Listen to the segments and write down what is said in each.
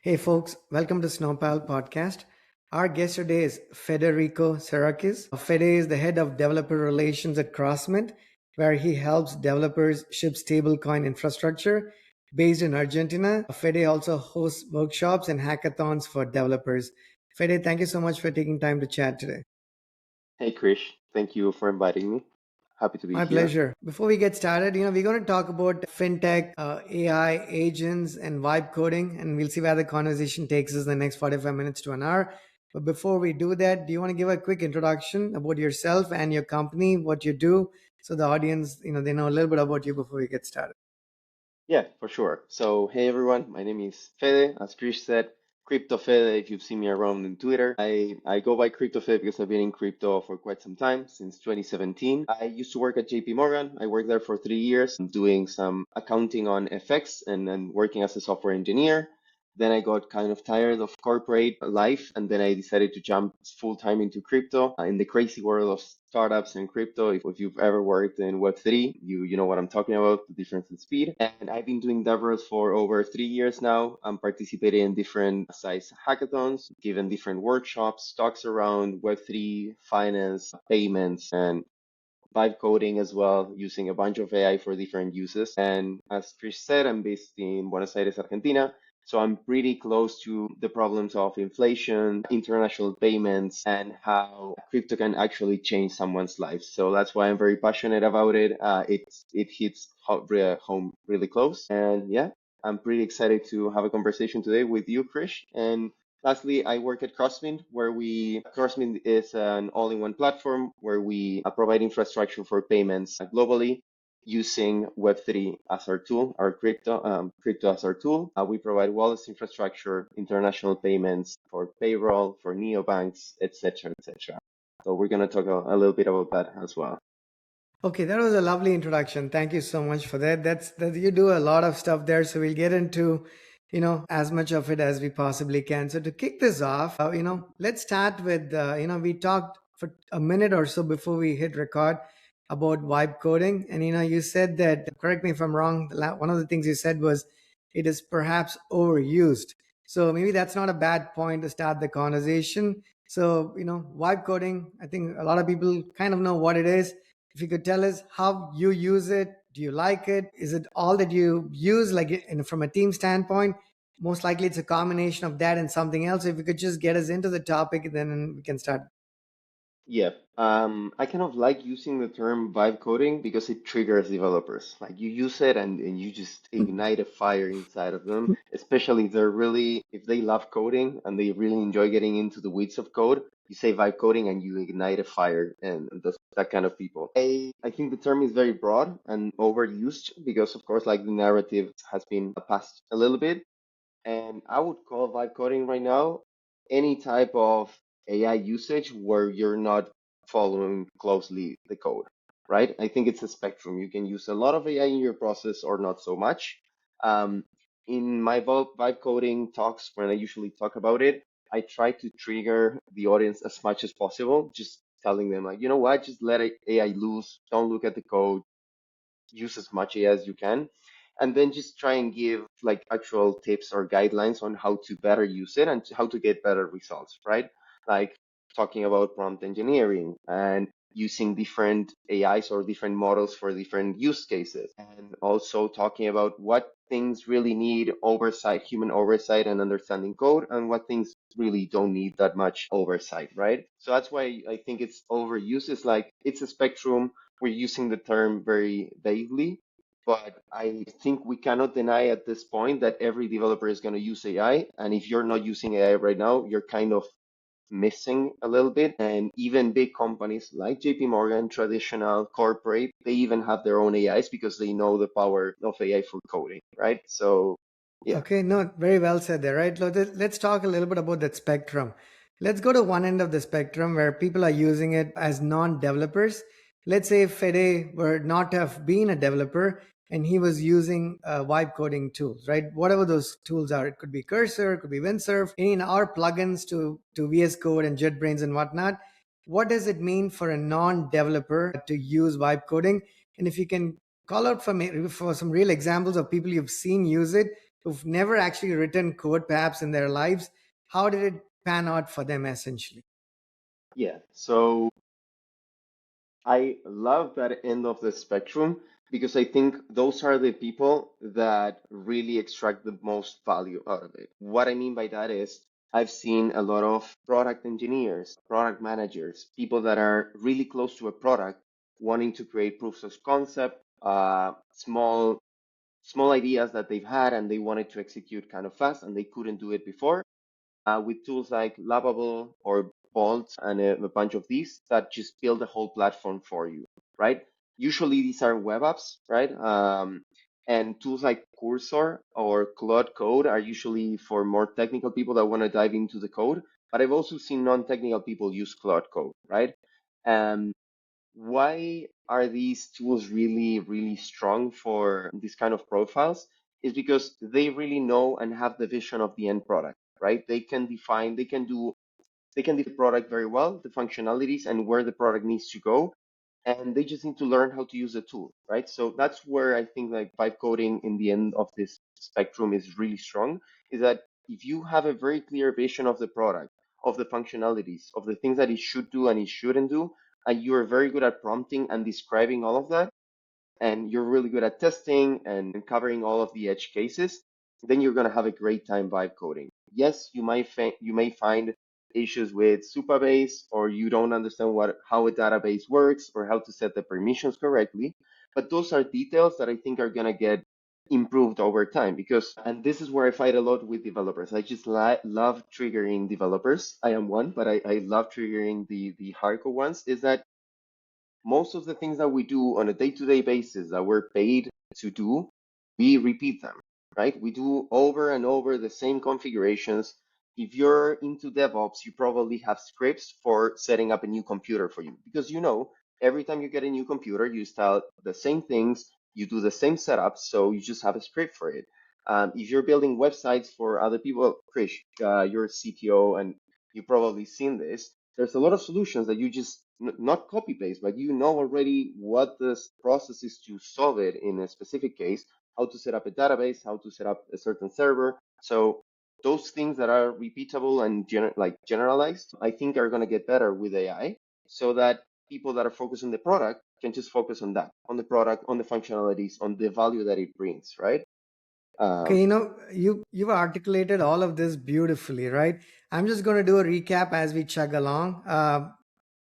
Hey folks, welcome to Snowpal podcast. Our guest today is Federico Sarquis. Fede is the head of developer relations at Crossmint, where he helps developers ship stablecoin infrastructure based in Argentina. Fede also hosts workshops and hackathons for developers. Fede, thank you so much for taking time to chat today. Hey Krish, thank you for inviting me. Happy to be My here. pleasure. Before we get started, we're going to talk about fintech, AI, agents, and vibe coding, and we'll see where the conversation takes us in the next 45 minutes to an hour. But before we do that, do you want to give a quick introduction about yourself and your company, what you do, so the audience, they know a little bit about you before we get started? Yeah, for sure. So, hey everyone, my name is Fede. As Krish said, Crypto Fede, if you've seen me around on Twitter. I go by Crypto Fede because I've been in crypto for quite some time, since 2017. I used to work at JP Morgan. I worked there for 3 years, doing some accounting on FX and working as a software engineer. Then I got kind of tired of corporate life, and then I decided to jump full time into crypto in the crazy world of startups and crypto. If you've ever worked in Web3, you know what I'm talking about, the difference in speed. And I've been doing DevRels for over 3 years now. I'm participating in different size hackathons, given different workshops, talks around Web3, finance, payments, and vibe coding as well, using a bunch of AI for different uses. And as Trish said, I'm based in Buenos Aires, Argentina. So I'm pretty close to the problems of inflation, international payments, and how crypto can actually change someone's life. So that's why I'm very passionate about it. It hits home really close. And yeah, I'm pretty excited to have a conversation today with you, Krish. And lastly, I work at Crossmint, Crossmint is an all-in-one platform where we provide infrastructure for payments globally using Web3 as our tool, our crypto as our tool. We provide wallets infrastructure, international payments for payroll, for neobanks, etc., etc. So we're going to talk a little bit about that as well. Okay, that was a lovely introduction. Thank you so much for that. That you do a lot of stuff there, so we'll get into, as much of it as we possibly can. So to kick this off, let's start with, we talked for a minute or so before we hit record about vibe coding, and you said that. Correct me if I'm wrong. One of the things you said was it is perhaps overused. So maybe that's not a bad point to start the conversation. So vibe coding. I think a lot of people kind of know what it is. If you could tell us how you use it, do you like it? Is it all that you use, like from a team standpoint? Most likely it's a combination of that and something else. If you could just get us into the topic, then we can start. Yeah, I kind of like using the term vibe coding because it triggers developers. Like you use it and you just ignite a fire inside of them, especially if they love coding and they really enjoy getting into the weeds of code. You say vibe coding and you ignite a fire, and that kind of people. I think the term is very broad and overused because, of course, like the narrative has been passed a little bit. And I would call vibe coding right now any type of AI usage where you're not following closely the code, right? I think it's a spectrum. You can use a lot of AI in your process or not so much. Um, in my vibe coding talks, when I usually talk about it, I try to trigger the audience as much as possible, just telling them like, you know what, just let AI loose. Don't look at the code. Use as much AI as you can, and then just try and give like actual tips or guidelines on how to better use it and how to get better results, right? Like talking about prompt engineering and using different AIs or different models for different use cases, and also talking about what things really need oversight, human oversight and understanding code, and what things really don't need that much oversight, right? So that's why I think it's overused. It's like it's a spectrum. We're using the term very vaguely, but I think we cannot deny at this point that every developer is going to use AI. And if you're not using AI right now, you're kind of missing a little bit. And even big companies like JP Morgan, traditional corporate, they even have their own AIs because they know the power of AI for coding, right? So, yeah. Okay, no, very well said there, right? Let's talk a little bit about that spectrum. Let's go to one end of the spectrum where people are using it as non-developers. Let's say if Fede were not to have been a developer and he was using vibe coding tools, right? Whatever those tools are, it could be Cursor, it could be Windsurf, any in our plugins to VS Code and JetBrains and whatnot. What does it mean for a non-developer to use vibe coding? And if you can call out for some real examples of people you've seen use it, who've never actually written code perhaps in their lives? How did it pan out for them essentially? Yeah. So I love that end of the spectrum because I think those are the people that really extract the most value out of it. What I mean by that is I've seen a lot of product engineers, product managers, people that are really close to a product wanting to create proofs of concept, small ideas that they've had and they wanted to execute kind of fast and they couldn't do it before with tools like Lovable or Bolt and a bunch of these that just build the whole platform for you, right? Usually these are web apps, right? And tools like Cursor or Claude Code are usually for more technical people that want to dive into the code. But I've also seen non-technical people use Claude Code, right? Um, why are these tools really, really strong for these kind of profiles? Is because they really know and have the vision of the end product, right? They can define the product very well, the functionalities and where the product needs to go. And they just need to learn how to use the tool, right? So that's where I think like vibe coding in the end of this spectrum is really strong, is that if you have a very clear vision of the product, of the functionalities, of the things that it should do and it shouldn't do, and you are very good at prompting and describing all of that, and you're really good at testing and covering all of the edge cases, then you're going to have a great time vibe coding. Yes, you may find issues with Supabase, or you don't understand how a database works or how to set the permissions correctly, but those are details that I think are going to get improved over time because and this is where I fight a lot with developers. I just love triggering developers. I am one, but I love triggering the hardcore ones. Is that most of the things that we do on a day-to-day basis that we're paid to do, we repeat them, right? We do over and over the same configurations. If you're into DevOps, you probably have scripts for setting up a new computer for you because every time you get a new computer, you install the same things, you do the same setup, so you just have a script for it. If you're building websites for other people, Krish, you're a CTO and you've probably seen this. There's a lot of solutions that you just not copy paste, but you know already what the process is to solve it in a specific case, how to set up a database, how to set up a certain server. So those things that are repeatable and generalized, I think are going to get better with AI so that people that are focused on the product can just focus on that, on the product, on the functionalities, on the value that it brings, right? Okay, you've articulated all of this beautifully, right? I'm just going to do a recap as we chug along.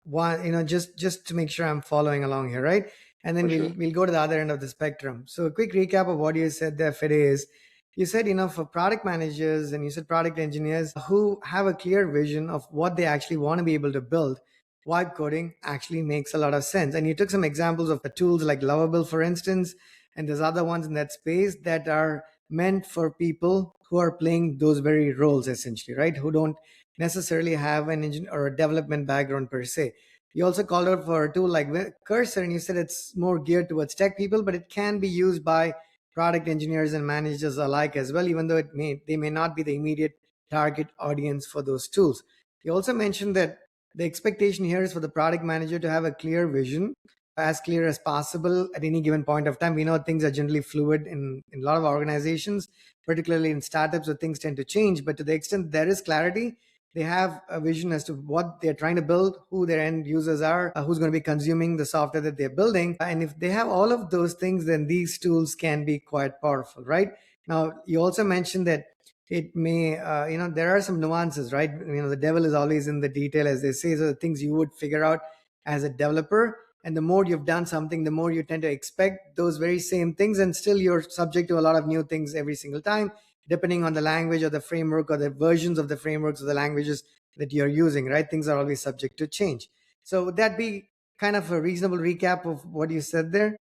One, just to make sure I'm following along here, right? And then For we'll sure. we'll go to the other end of the spectrum. So a quick recap of what you said there, Fede, is you said, for product managers and you said product engineers who have a clear vision of what they actually want to be able to build, vibe coding actually makes a lot of sense. And you took some examples of tools like Lovable, for instance, and there's other ones in that space that are meant for people who are playing those very roles essentially, right? Who don't necessarily have an engine or a development background per se. You also called out for a tool like Cursor, and you said it's more geared towards tech people, but it can be used by product engineers and managers alike as well, even though they may not be the immediate target audience for those tools. You also mentioned that the expectation here is for the product manager to have a clear vision, as clear as possible at any given point of time. We know things are generally fluid in a lot of organizations, particularly in startups where things tend to change. But to the extent there is clarity, they have a vision as to what they're trying to build, who their end users are, who's going to be consuming the software that they're building. And if they have all of those things, then these tools can be quite powerful, right? Now, you also mentioned that it may, there are some nuances, right? The devil is always in the detail, as they say. So the things you would figure out as a developer, and the more you've done something, the more you tend to expect those very same things, and still you're subject to a lot of new things every single time, depending on the language or the framework or the versions of the frameworks or the languages that you're using, right? Things are always subject to change. So would that be kind of a reasonable recap of what you said there?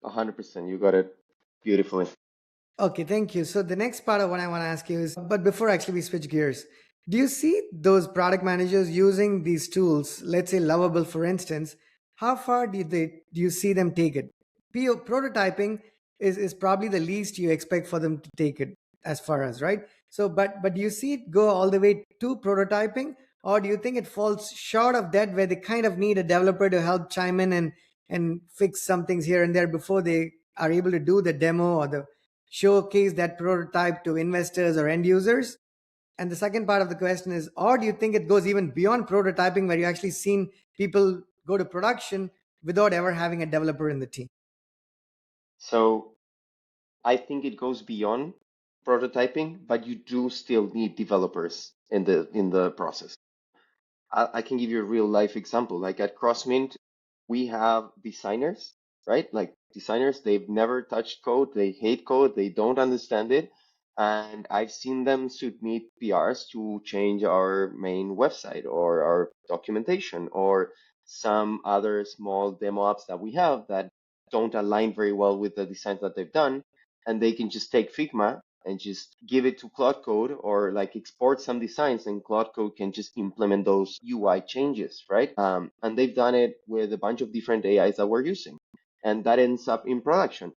100%. You got it beautifully. Okay, thank you. So the next part of what I want to ask you is, but before actually we switch gears, do you see those product managers using these tools, let's say Lovable, for instance, how far do you see them take it? Prototyping is probably the least you expect for them to take it as far as, right? So, but do you see it go all the way to prototyping, or do you think it falls short of that, where they kind of need a developer to help chime in and fix some things here and there before they are able to do the demo or the showcase that prototype to investors or end users? And the second part of the question is, or do you think it goes even beyond prototyping where you actually seen people go to production without ever having a developer in the team? So I think it goes beyond prototyping, but you do still need developers in the process. I can give you a real life example. Like at Crossmint, we have designers, right? Like designers, they've never touched code, they hate code, they don't understand it. And I've seen them submit PRs to change our main website or our documentation or some other small demo apps that we have that don't align very well with the designs that they've done. And they can just take Figma and just give it to Cloud Code or like export some designs, and Cloud Code can just implement those UI changes, right? And they've done it with a bunch of different AIs that we're using, and that ends up in production.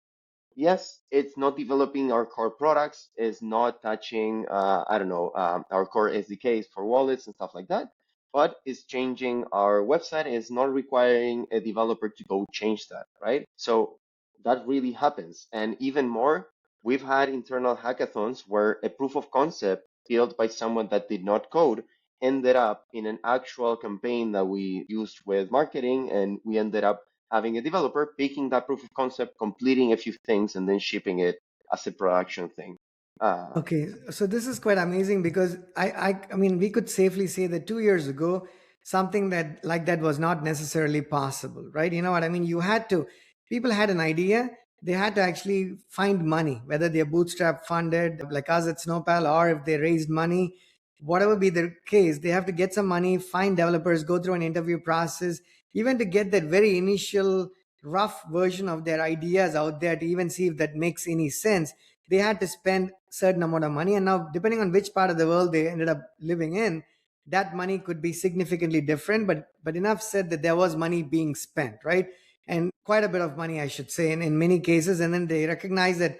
Yes, it's not developing our core products, it's not touching, I don't know, our core SDKs for wallets and stuff like that, but it's changing our website. It's not requiring a developer to go change that, right? So that really happens. And even more, we've had internal hackathons where a proof of concept built by someone that did not code ended up in an actual campaign that we used with marketing, and we ended up having a developer picking that proof of concept, completing a few things, and then shipping it as a production thing. Uh, Okay, so this is quite amazing because I mean, we could safely say that 2 years ago, something that like that was not necessarily possible, right? You know what I mean? You had to, people had an idea, they had to actually find money, whether they're bootstrap funded like us at Snowpal, or if they raised money, whatever be the case, they have to get some money, find developers, go through an interview process, even to get that very initial rough version of their ideas out there to even see if that makes any sense. They had to spend certain amount of money, and now depending on which part of the world they ended up living in, that money could be significantly different, but enough said that there was money being spent, right? And quite a bit of money, I should say, in many cases. And then they recognize that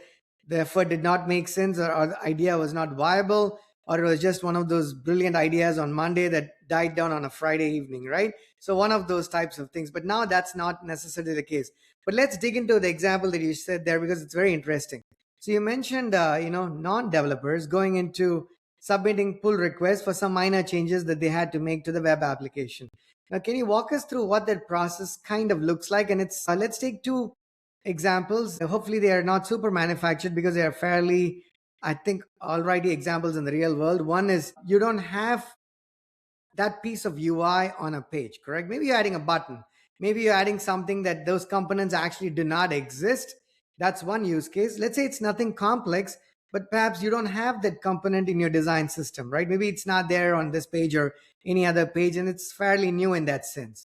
the effort did not make sense, or the idea was not viable, or it was just one of those brilliant ideas on Monday that died down on a Friday evening, right? So one of those types of things. But now that's not necessarily the case. But let's dig into the example that you said there, because it's very interesting. So you mentioned, non-developers going into submitting pull requests for some minor changes that they had to make to the web application. Now, can you walk us through what that process kind of looks like? And it's let's take two examples. Hopefully, they are not super manufactured because they are fairly, I think, alrighty examples in the real world. One is you don't have that piece of UI on a page, correct? Maybe you're adding a button. Maybe you're adding something that those components actually do not exist. That's one use case. Let's say it's nothing complex, but perhaps you don't have that component in your design system, right? Maybe it's not there on this page or any other page, and it's fairly new in that sense.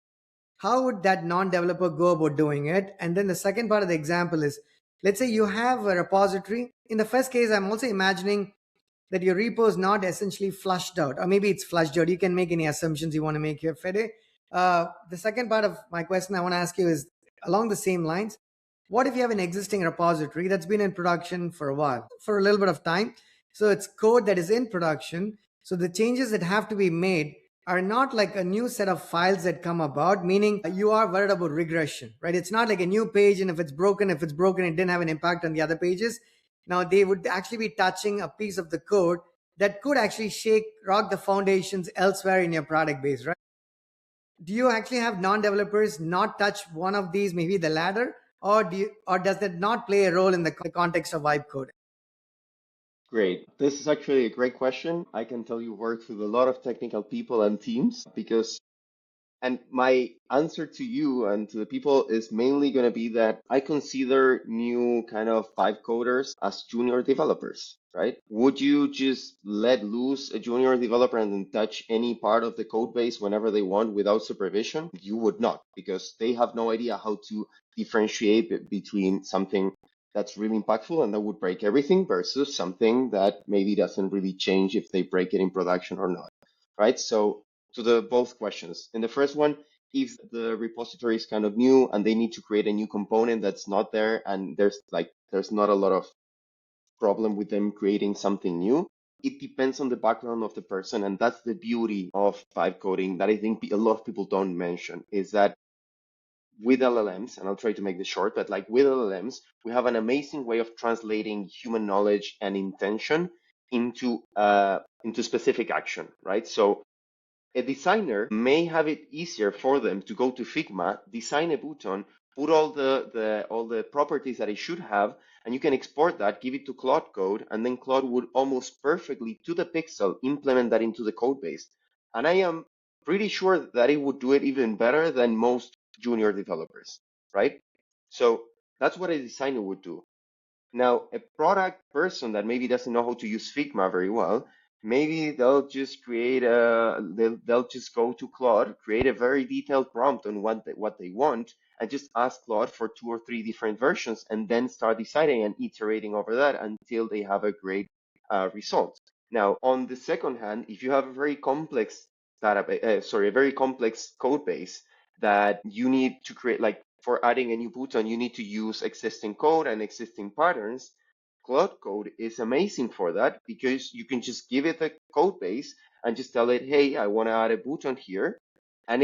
How would that non-developer go about doing it? And then the second part of the example is, let's say you have a repository. In the first case, I'm also imagining that your repo is not essentially flushed out, or maybe it's flushed out. You can make any assumptions you want to make here, Fede. The second part of my question I want to ask you is along the same lines. What if you have an existing repository that's been in production for a while, for a little bit of time? So it's code that is in production. So the changes that have to be made are not like a new set of files that come about, meaning you are worried about regression, right? It's not like a new page, and if it's broken, it didn't have an impact on the other pages. Now they would actually be touching a piece of the code that could actually rock the foundations elsewhere in your product base, right? Do you actually have non-developers not touch one of these, maybe the latter, or does that not play a role in the context of vibe coding? Great. This is actually a great question. I can tell you worked with a lot of technical people and teams because and my answer to you and to the people is mainly going to be that I consider new kind of vibe coders as junior developers, right? Would you just let loose a junior developer and then touch any part of the code base whenever they want without supervision? You would not, because they have no idea how to differentiate between something that's really impactful and that would break everything versus something that maybe doesn't really change if they break it in production or not, right? So to the both questions. In the first one, if the repository is kind of new and they need to create a new component that's not there, and there's not a lot of problem with them creating something new, it depends on the background of the person, and that's the beauty of vibe coding that I think a lot of people don't mention is that with LLMs, and I'll try to make this short, but like with LLMs, we have an amazing way of translating human knowledge and intention into specific action, right? So a designer may have it easier for them to go to Figma, design a button, put all the properties that it should have, and you can export that, give it to Claude Code, and then Claude would almost perfectly to the pixel implement that into the code base. And I am pretty sure that it would do it even better than most junior developers, right? So that's what a designer would do. Now, a product person that maybe doesn't know how to use Figma very well, maybe they'll just go to Claude, create a very detailed prompt on what they want, and just ask Claude for two or three different versions, and then start deciding and iterating over that until they have a great result. Now, on the second hand, if you have a very complex a very complex code base that you need to create, like for adding a new button, you need to use existing code and existing patterns. Cloud Code is amazing for that because you can just give it a code base and just tell it, hey, I want to add a button here. And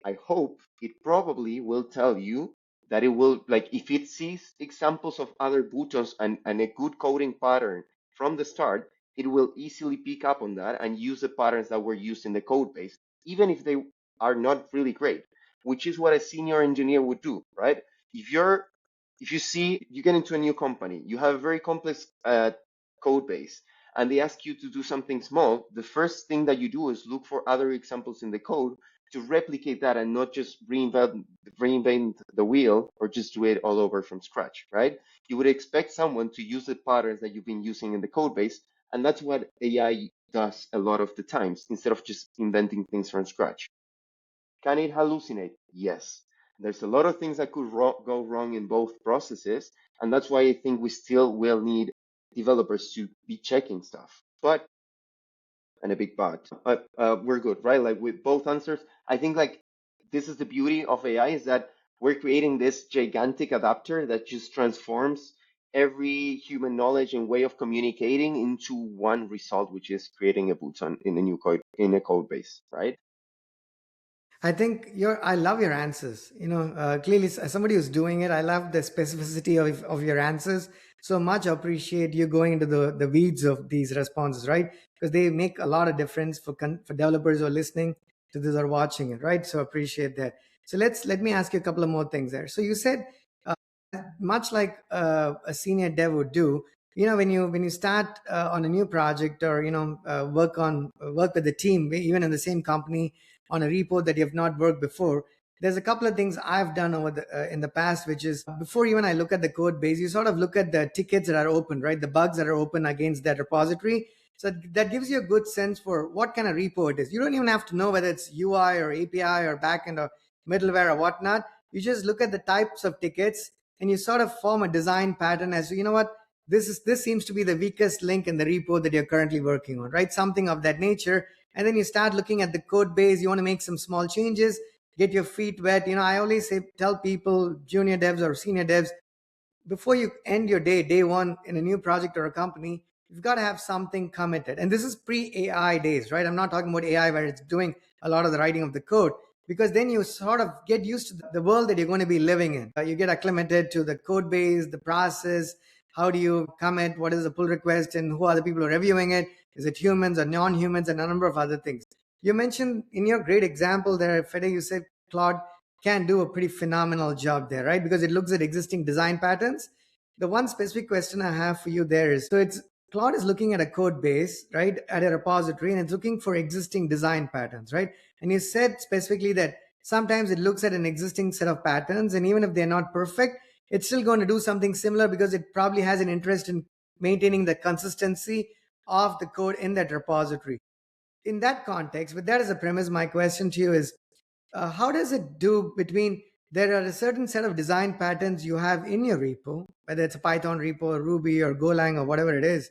I hope it probably will tell you that it will, like, if it sees examples of other buttons and a good coding pattern from the start, it will easily pick up on that and use the patterns that were used in the code base, even if they are not really great, which is what a senior engineer would do, right? If you're, if you see, you get into a new company, you have a very complex code base, and they ask you to do something small, the first thing that you do is look for other examples in the code to replicate that and not just reinvent the wheel or just do it all over from scratch, right? You would expect someone to use the patterns that you've been using in the code base, and that's what AI does a lot of the times instead of just inventing things from scratch. Can it hallucinate? Yes. There's a lot of things that could go wrong in both processes, and that's why I think we still will need developers to be checking stuff. But and a big but we're good, right? Like with both answers, I think like this is the beauty of AI is that we're creating this gigantic adapter that just transforms every human knowledge and way of communicating into one result, which is creating a button in a new code in a code base, right? I think I love your answers. Clearly, as somebody who's doing it, I love the specificity of your answers. So much appreciate you going into the weeds of these responses, right? Because they make a lot of difference for developers who are listening to this or watching it, right? So appreciate that. So let me ask you a couple of more things there. So you said, much like a senior dev would do, when you start on a new project, or work with the team, even in the same company, on a repo that you have not worked before, there's a couple of things I've done in the past, which is, before even I look at the code base, you sort of look at the tickets that are open, right? The bugs that are open against that repository. So that gives you a good sense for what kind of repo it is. You don't even have to know whether it's UI or API or backend or middleware or whatnot. You just look at the types of tickets, and you sort of form a design pattern as to, what, this seems to be the weakest link in the repo that you're currently working on, right? Something of that nature. And then you start looking at the code base. You want to make some small changes, get your feet wet. I always tell people, junior devs or senior devs, before you end your day one in a new project or a company, you've got to have something committed. And this is pre-AI days, right? I'm not talking about AI where it's doing a lot of the writing of the code, because then you sort of get used to the world that you're going to be living in. You get acclimated to the code base, the process. How do you commit? What is the pull request? And who are the people who are reviewing it? Is it humans or non-humans? And a number of other things. You mentioned in your great example there, Fede, you said Claude can do a pretty phenomenal job there, right? Because it looks at existing design patterns. The one specific question I have for you there is, so it's Claude is looking at a code base, right, at a repository, and it's looking for existing design patterns, right? And you said specifically that sometimes it looks at an existing set of patterns, and even if they're not perfect, it's still going to do something similar because it probably has an interest in maintaining the consistency of the code in that repository. In that context, with that as a premise, my question to you is, how does it do between, there are a certain set of design patterns you have in your repo, whether it's a Python repo or Ruby or Golang or whatever it is,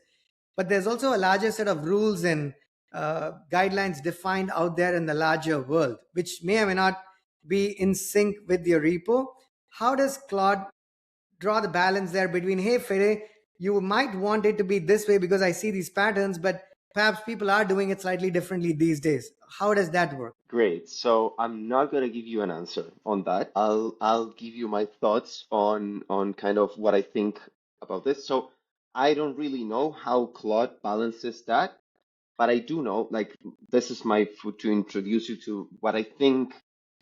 but there's also a larger set of rules and guidelines defined out there in the larger world, which may or may not be in sync with your repo. How does Claude draw the balance there between, hey, Fede, you might want it to be this way because I see these patterns, but perhaps people are doing it slightly differently these days. How does that work? Great. So I'm not gonna give you an answer on that. I'll give you my thoughts on kind of what I think about this. So I don't really know how Claude balances that, but I do know, like, this is to introduce you to what I think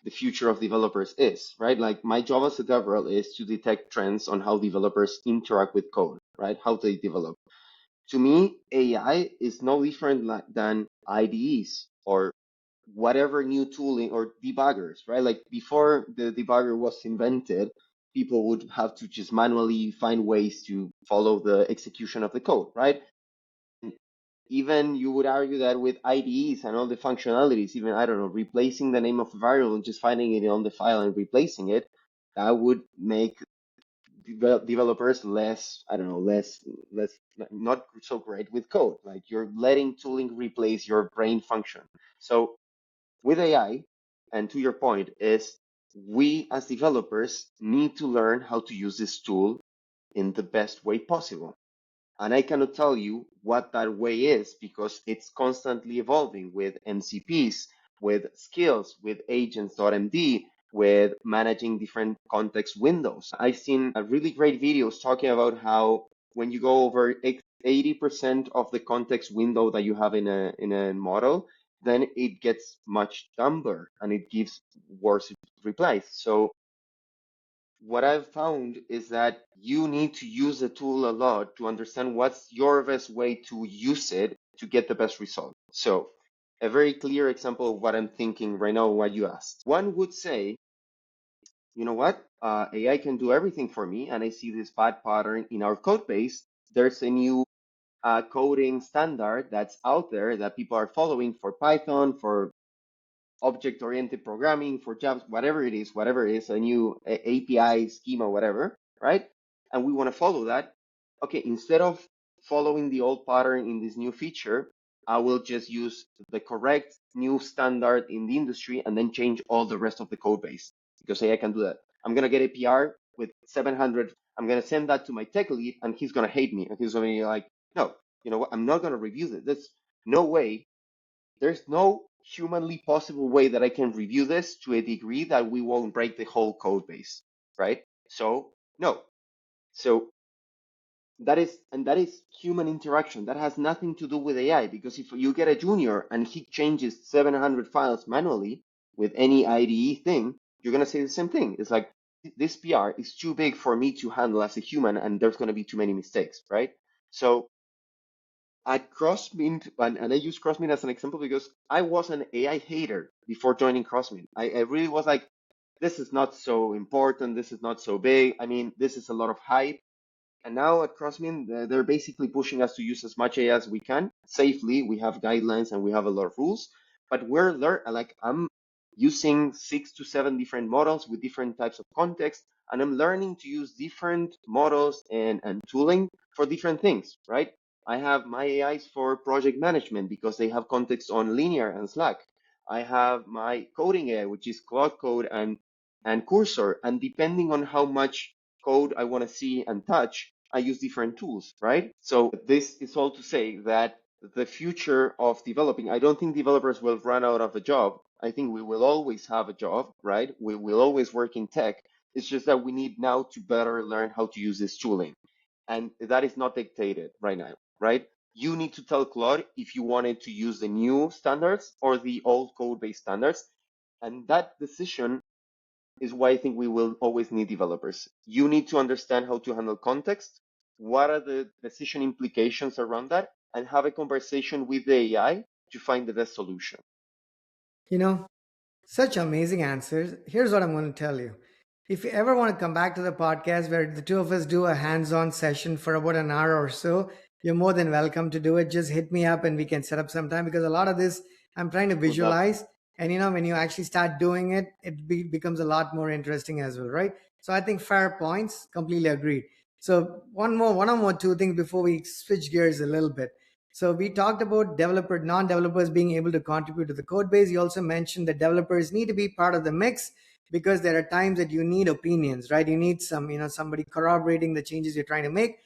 the future of developers is, right? Like, my job as a developer is to detect trends on how developers interact with code, right? How they develop. To me, AI is no different than IDEs or whatever new tooling or debuggers, right? Like, before the debugger was invented, people would have to just manually find ways to follow the execution of the code, right? Even you would argue that with IDEs and all the functionalities, even, I don't know, replacing the name of a variable and just finding it on the file and replacing it, that would make developers less, I don't know, less, not so great with code. Like, you're letting tooling replace your brain function. So with AI, and to your point, is we as developers need to learn how to use this tool in the best way possible. And I cannot tell you what that way is because it's constantly evolving with MCPs, with skills, with agents.md, with managing different context windows. I've seen really great videos talking about how when you go over 80% of the context window that you have in a model, then it gets much dumber and it gives worse replies. So what I've found is that you need to use the tool a lot to understand what's your best way to use it to get the best result. So, a very clear example of what I'm thinking right now, what you asked. One would say, you know what? AI can do everything for me, and I see this bad pattern in our code base. There's a new coding standard that's out there that people are following for Python, for object-oriented programming, for Java, whatever it is, a new API schema, whatever, right? And we want to follow that. Okay, instead of following the old pattern in this new feature, I will just use the correct new standard in the industry and then change all the rest of the code base because AI can do that. I'm gonna get a PR with 700. I'm gonna send that to my tech lead, and he's gonna hate me, and he's gonna be like, "No, you know what? I'm not gonna review this. There's no way there's no humanly possible way that I can review this to a degree that we won't break the whole code base, right? So, no. So that is human interaction. That has nothing to do with AI because if you get a junior and he changes 700 files manually with any IDE thing, you're going to say the same thing. It's like, this PR is too big for me to handle as a human and there's going to be too many mistakes, right? So at Crossmint, and I use Crossmint as an example because I was an AI hater before joining Crossmint. I really was like, this is not so important. This is not so big. I mean, this is a lot of hype. And now at Crossmin, they're basically pushing us to use as much AI as we can safely. We have guidelines and we have a lot of rules, but I'm using 6 to 7 different models with different types of context, and I'm learning to use different models and tooling for different things, right? I have my AIs for project management because they have context on Linear and Slack. I have my coding AI, which is Cloud Code and Cursor, and depending on how much code I want to see and touch, I use different tools, right? So this is all to say that the future of developing, I don't think developers will run out of a job. I think we will always have a job, right? We will always work in tech. It's just that we need now to better learn how to use this tooling. And that is not dictated right now, right? You need to tell Claude if you wanted to use the new standards or the old code based standards. And that decision is why I think we will always need developers. You need to understand how to handle context, what are the decision implications around that, and have a conversation with the AI to find the best solution. You know, such amazing answers. Here's what I'm going to tell you. If you ever want to come back to the podcast where the two of us do a hands on session for about an hour or so, you're more than welcome to do it. Just hit me up and we can set up some time because a lot of this I'm trying to Would love to. visualize. And when you actually start doing it, becomes a lot more interesting as well, right? So I think fair points, completely agreed. So one or more, two things before we switch gears a little bit. So we talked about non-developers being able to contribute to the code base. You also mentioned that developers need to be part of the mix because there are times that you need opinions, right? You need somebody corroborating the changes you're trying to make.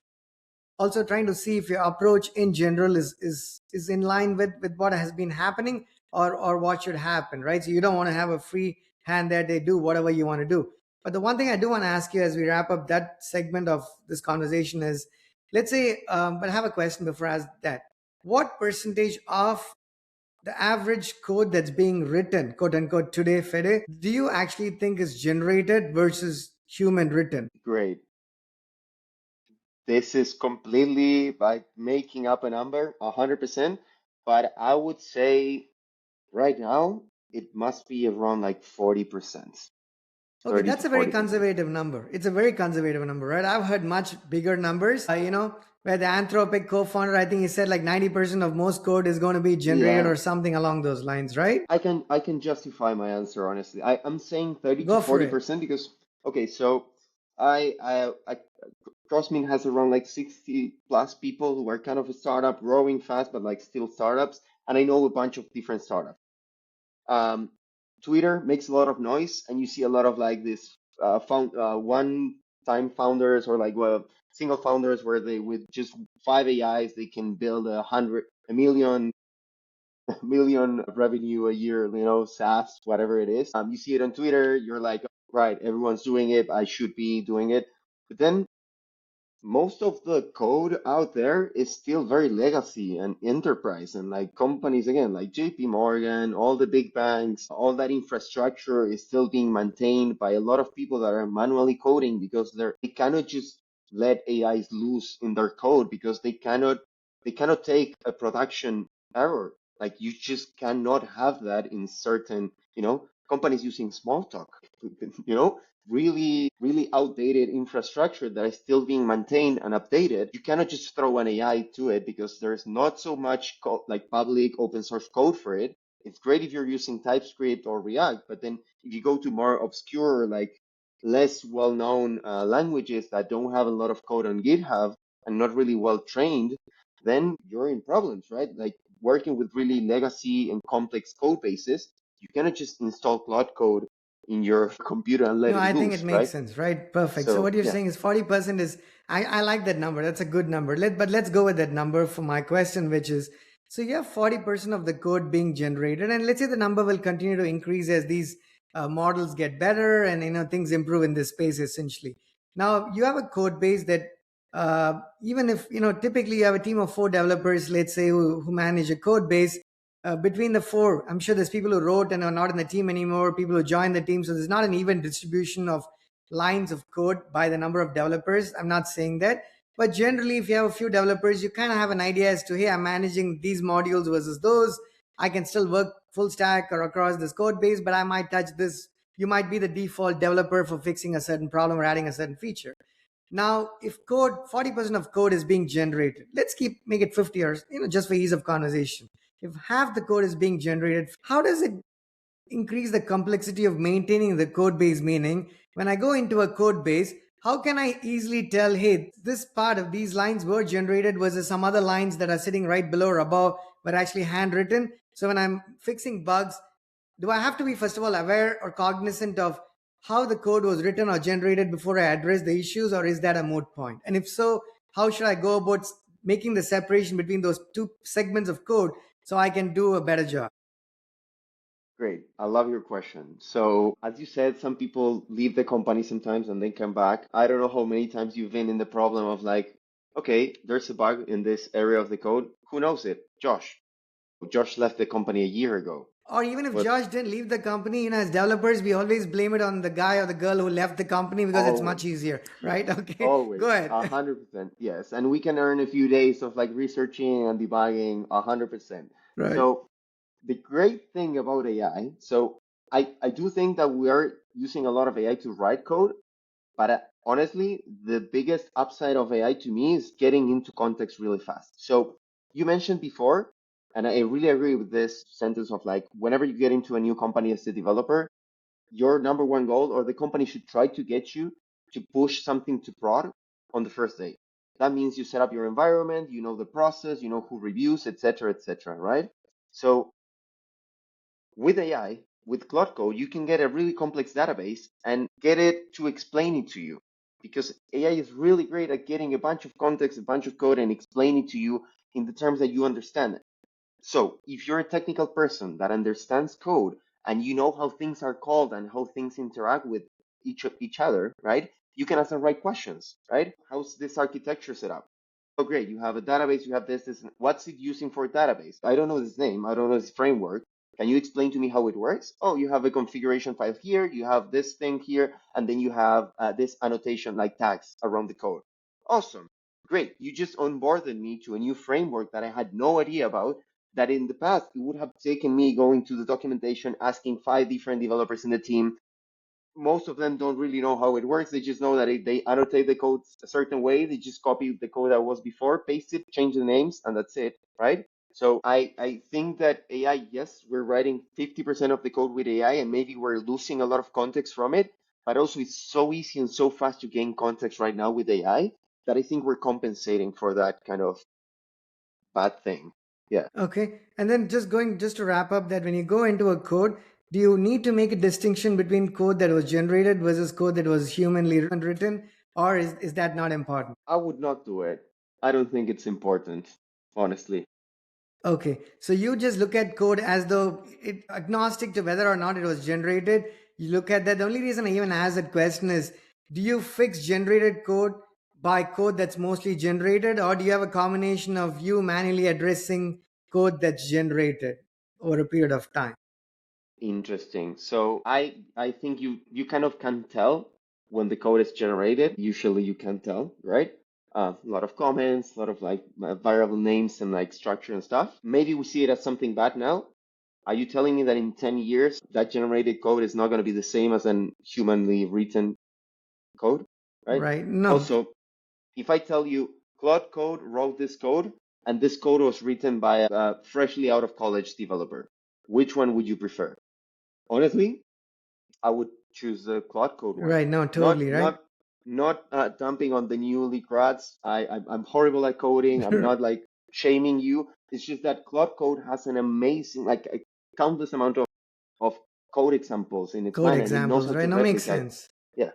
also trying to see if your approach in general is in line with what has been happening, or what should happen, right? So you don't want to have a free hand there, they do whatever you want to do. But the one thing I do want to ask you as we wrap up that segment of this conversation is, let's say, but I have a question before I ask that. What percentage of the average code that's being written, quote unquote, today, Fede, do you actually think is generated versus human written? Great. This is completely like making up a number, 100%. But I would say right now it must be around like 40%, Okay, 30 that's to a very 40%. conservative number. It's a very conservative number, right? I've heard much bigger numbers, where the Anthropic co founder, I think he said like 90% of most code is going to be generated Yeah, or something along those lines, right? I can justify my answer honestly. I'm saying 30 to Go for it. 40% because okay, so I Crossmint has around like 60 plus people who are kind of a startup, growing fast, but like still startups. And I know a bunch of different startups. Um, Twitter makes a lot of noise, and you see a lot of like this one-time founders or like single founders where they with just five AIs they can build a million revenue a year, SaaS, whatever it is. You see it on Twitter, you're like, right, everyone's doing it, I should be doing it. But then most of the code out there is still very legacy and enterprise and like companies again like JP Morgan, all the big banks, all that infrastructure is still being maintained by a lot of people that are manually coding because they cannot just let AIs loose in their code because they cannot take a production error. Like you just cannot have that in certain, companies using Smalltalk, you know, really outdated infrastructure that is still being maintained and updated. You cannot just throw an AI to it because there's not so much like public open source code for it. It's great if you're using TypeScript or React, but then if you go to more obscure, like less well-known languages that don't have a lot of code on GitHub and not really well trained, then you're in problems, right? Like working with really legacy and complex code bases, you cannot just install Cloud Code in your computer and let No, it I think it loose, makes right? sense, right? Perfect. So So what you're yeah, saying is 40% is, I like that number. That's a good number. But let's go with that number for my question, which is, so you have 40% of the code being generated, and let's say the number will continue to increase as these models get better and things improve in this space essentially. Now you have a code base that even if typically you have a team of four developers, let's say, who manage a code base. Between the four, I'm sure there's people who wrote and are not in the team anymore, people who joined the team. So there's not an even distribution of lines of code by the number of developers. I'm not saying that. But generally, if you have a few developers, you kind of have an idea as to, hey, I'm managing these modules versus those. I can still work full stack or across this code base, but I might touch this. You might be the default developer for fixing a certain problem or adding a certain feature. Now, if 40% of code is being generated, let's make it 50, or just for ease of conversation. If half the code is being generated, how does it increase the complexity of maintaining the code base? Meaning, when I go into a code base, how can I easily tell, hey, this part of these lines were generated versus some other lines that are sitting right below or above were actually handwritten? So when I'm fixing bugs, do I have to be, first of all, aware or cognizant of how the code was written or generated before I address the issues, or is that a moot point? And if so, how should I go about making the separation between those two segments of code so I can do a better job? great. I love your question. So as you said, some people leave the company sometimes and then come back. I don't know how many times you've been in the problem of like, okay, there's a bug in this area of the code. Who knows it? Josh. Josh left the company a year ago. Or even if But Josh didn't leave the company, as developers, we always blame it on the guy or the girl who left the company because it's much always, easier, right? Okay, go always, ahead. 100%, yes. And we can earn a few days of like researching and debugging, 100%. Right. So the great thing about AI, so I do think that we are using a lot of AI to write code, but honestly, the biggest upside of AI to me is getting into context really fast. So you mentioned before, and I really agree with this sentence of like, whenever you get into a new company as a developer, your number one goal or the company should try to get you to push something to prod on the first day. That means you set up your environment, you know the process, you know who reviews, etc., right? So with AI, with Cloud Code, you can get a really complex database and get it to explain it to you because AI is really great at getting a bunch of context, a bunch of code, and explaining to you in the terms that you understand. So if you're a technical person that understands code and you know how things are called and how things interact with each other, right? You can ask the right questions, right? How's this architecture set up? Oh, great. You have a database, you have this. What's it using for database? I don't know this name. I don't know this framework. Can you explain to me how it works? Oh, you have a configuration file here, you have this thing here, and then you have this annotation like tags around the code. Awesome. Great. You just onboarded me to a new framework that I had no idea about, that in the past it would have taken me going to the documentation, asking 5 different developers in the team. Most of them don't really know how it works. They just know that they annotate the code a certain way. They just copy the code that was before, paste it, change the names, and that's it, right? So I think that AI, yes, we're writing 50% of the code with AI, and maybe we're losing a lot of context from it, but also it's so easy and so fast to gain context right now with AI that I think we're compensating for that kind of bad thing. Yeah. Okay. And then just to wrap up that when you go into a code, do you need to make a distinction between code that was generated versus code that was humanly written, or is that not important? I would not do it. I don't think it's important, honestly. Okay, so you just look at code as though it agnostic to whether or not it was generated. You look at that. The only reason I even ask that question is, do you fix generated code by code that's mostly generated, or do you have a combination of you manually addressing code that's generated over a period of time? Interesting. So I think you kind of can tell when the code is generated. Usually you can tell, right? A lot of comments, a lot of like variable names and like structure and stuff. Maybe we see it as something bad now. Are you telling me that in 10 years that generated code is not going to be the same as an humanly written code, right? Right? No. Also, if I tell you Claude Code wrote this code and this code was written by a freshly out of college developer, which one would you prefer? Honestly, I would choose the Claude Code one. Right? No. Not Totally. Right? not not dumping on the newly grads. I'm horrible at coding. I'm not like shaming you. It's just that Claude Code has an amazing, like a countless amount of code examples in its Code mind, and it knows examples. how Right? to No, makes replicate. sense. Yeah,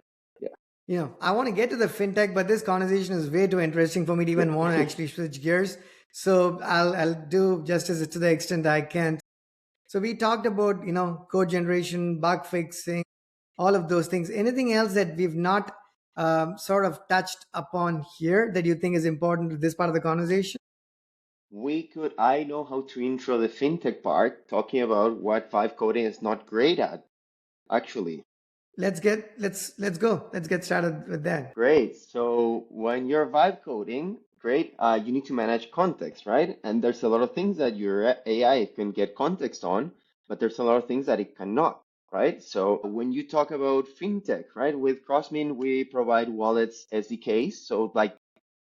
yeah, I want to get to the fintech, but this conversation is way too interesting for me to even want to actually switch gears. So I'll do justice to the extent I can. So we talked about code generation, bug fixing, all of those things. Anything else that we've not sort of touched upon here that you think is important to this part of the conversation? we could. I know how to intro the fintech part, talking about what vibe coding is not great at, actually. Let's get started with that. Great. So when you're vibe coding, great, you need to manage context, right? And there's a lot of things that your AI can get context on, but there's a lot of things that it cannot, right? So when you talk about fintech, right, with Crossmint, we provide wallets SDKs. So like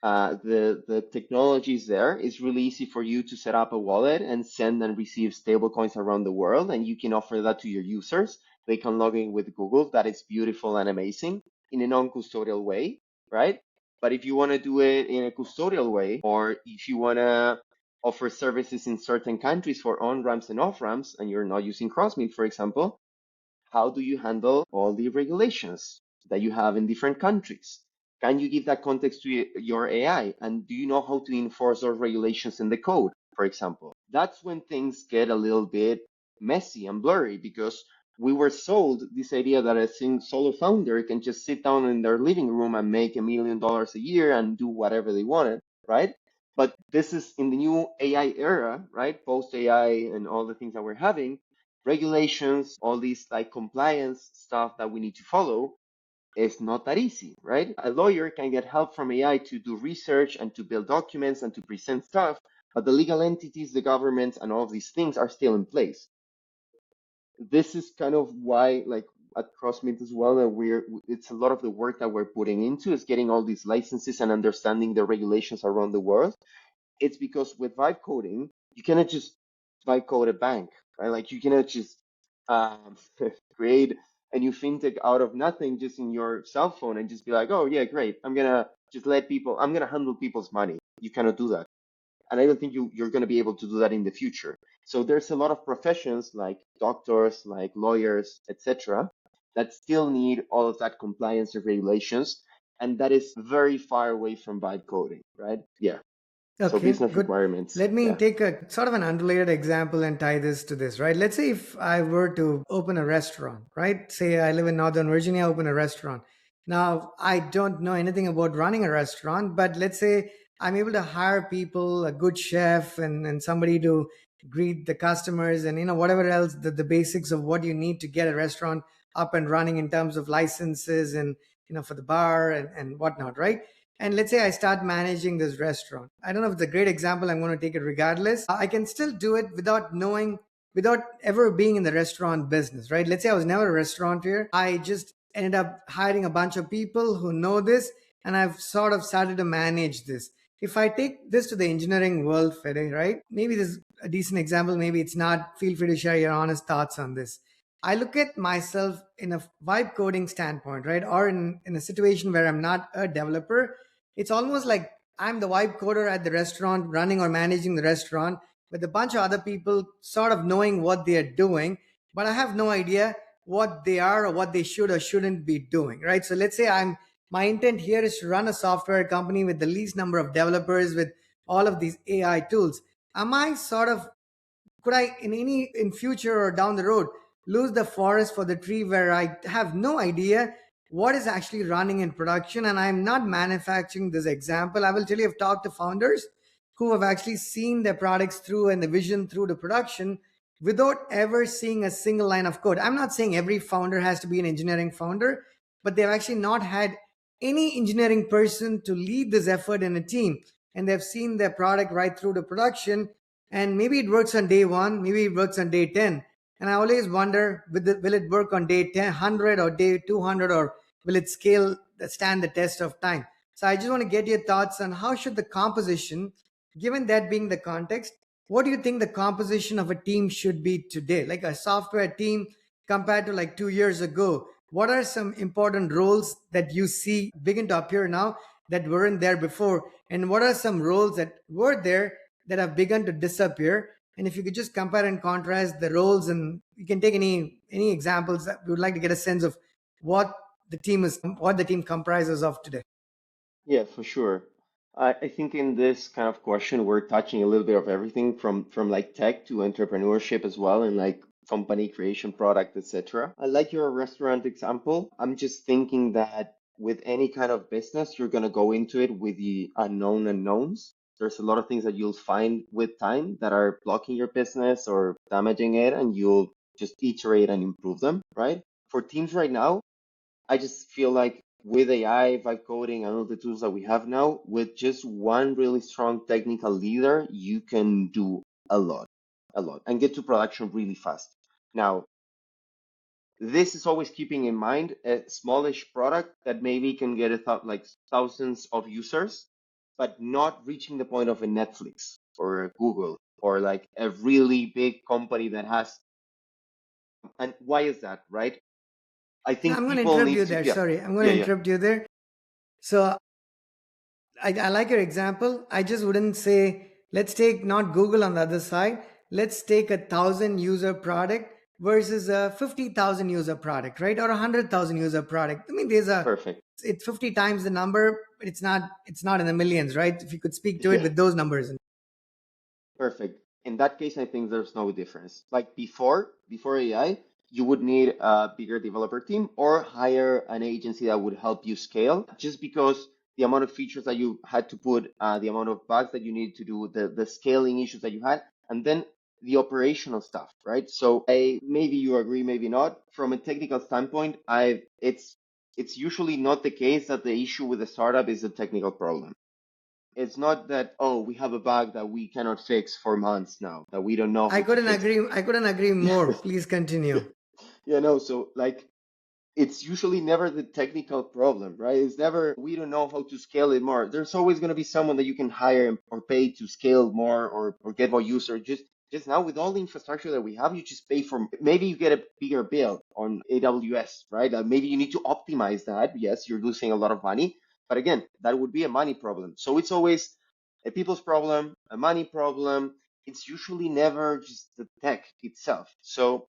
the technology is there. It's really easy for you to set up a wallet and send and receive stable coins around the world, and you can offer that to your users. They can log in with Google. That is beautiful and amazing in a non-custodial way, right? But if you want to do it in a custodial way, or if you want to offer services in certain countries for on-ramps and off-ramps, and you're not using Crossmint, for example, how do you handle all the regulations that you have in different countries? Can you give that context to your AI? And do you know how to enforce those regulations in the code, for example? That's when things get a little bit messy and blurry because we were sold this idea that a solo founder can just sit down in their living room and make $1 million a year and do whatever they wanted, right? But this is in the new AI era, right? Post AI and all the things that we're having, regulations, all these like compliance stuff that we need to follow is not that easy, right? A lawyer can get help from AI to do research and to build documents and to present stuff, but the legal entities, the governments, and all of these things are still in place. This is kind of why, like at Crossmint as well, that it's a lot of the work that we're putting into is getting all these licenses and understanding the regulations around the world. It's because with vibe coding, you cannot just vibe code a bank, right? Like you cannot just um, create a new fintech out of nothing just in your cell phone and just be like, oh yeah, great. I'm gonna handle people's money. You cannot do that. And I don't think you're going to be able to do that in the future. So there's a lot of professions like doctors, like lawyers, etc., that still need all of that compliance and regulations. And that is very far away from vibe coding, right? Yeah. So Okay, business good. requirements. Let me Yeah. take a sort of an unrelated example and tie this to this, right? Let's say if I were to open a restaurant, right? Say I live in Northern Virginia, open a restaurant. Now, I don't know anything about running a restaurant, but let's say I'm able to hire people, a good chef and somebody to greet the customers and, whatever else, the basics of what you need to get a restaurant up and running in terms of licenses and, for the bar and whatnot, right? And let's say I start managing this restaurant. I don't know if it's a great example. I'm going to take it regardless. I can still do it without knowing, without ever being in the restaurant business, right? Let's say I was never a restaurateur. I just ended up hiring a bunch of people who know this, and I've sort of started to manage this. If I take this to the engineering world, Fede, right? Maybe this is a decent example. Maybe it's not. Feel free to share your honest thoughts on this. I look at myself in a vibe coding standpoint, right? Or in a situation where I'm not a developer. It's almost like I'm the vibe coder at the restaurant, running or managing the restaurant, with a bunch of other people sort of knowing what they are doing, but I have no idea what they are or what they should or shouldn't be doing, right? So let's say my intent here is to run a software company with the least number of developers with all of these AI tools. Am I sort of could I in future or down the road lose the forest for the tree where I have no idea what is actually running in production, and I'm not manufacturing this example. I will tell you, I've talked to founders who have actually seen their products through and the vision through to production without ever seeing a single line of code. I'm not saying every founder has to be an engineering founder, but they've actually not had any engineering person to lead this effort in a team, and they've seen their product right through to production. And maybe it works on day one, maybe it works on day 10. And I always wonder, will it work on day 10, 100 or day 200, or will it stand the test of time? So I just want to get your thoughts on how should the composition, given that being the context, what do you think the composition of a team should be today? Like a software team compared to like 2 years ago, what are some important roles that you see begin to appear now that weren't there before? And what are some roles that were there that have begun to disappear? And if you could just compare and contrast the roles, and you can take any examples, that we would like to get a sense of what the team comprises of today. Yeah, for sure. I think in this kind of question, we're touching a little bit of everything from like tech to entrepreneurship as well, and like company creation, product, etc. I like your restaurant example. I'm just thinking that with any kind of business, you're gonna go into it with the unknown unknowns. There's a lot of things that you'll find with time that are blocking your business or damaging it, and you'll just iterate and improve them, right? For teams right now, I just feel like with AI, vibe coding, and all the tools that we have now, with just one really strong technical leader, you can do a lot, and get to production really fast. Now, this is always keeping in mind a smallish product that maybe can get like thousands of users, but not reaching the point of a Netflix or a Google or like a really big company that has. And why is that, right? I Now, think I'm going to people interrupt need you to, there. yeah, Sorry, I'm going yeah, to yeah, interrupt you there. So I like your example. I just wouldn't say, let's take not Google on the other side. Let's take 1,000 user product versus a 50,000 user product, right? Or 100,000 user product. I mean, perfect. it's 50 times the number, but it's not in the millions, right? If you could speak to it Yeah. with those numbers. Perfect. In that case, I think there's no difference. Like before AI, you would need a bigger developer team or hire an agency that would help you scale just because the amount of features that you had to put, the amount of bugs that you needed to do, the scaling issues that you had, and then the operational stuff, right? So I maybe you agree, maybe not. From a technical standpoint, it's usually not the case that the issue with the startup is a technical problem. It's not that, oh, we have a bug that we cannot fix for months now, that we don't know I how to couldn't fix. agree. I couldn't agree more. Please Yeah, continue. yeah, no, so like it's usually never the technical problem, right? It's never we don't know how to scale it more. There's always going to be someone that you can hire or pay to scale more or get more users. Just now with all the infrastructure that we have, you just pay for maybe you get a bigger bill on AWS, right? Maybe you need to optimize that. Yes, you're losing a lot of money, but again, that would be a money problem. So it's always a people's problem, a money problem. It's usually never just the tech itself. So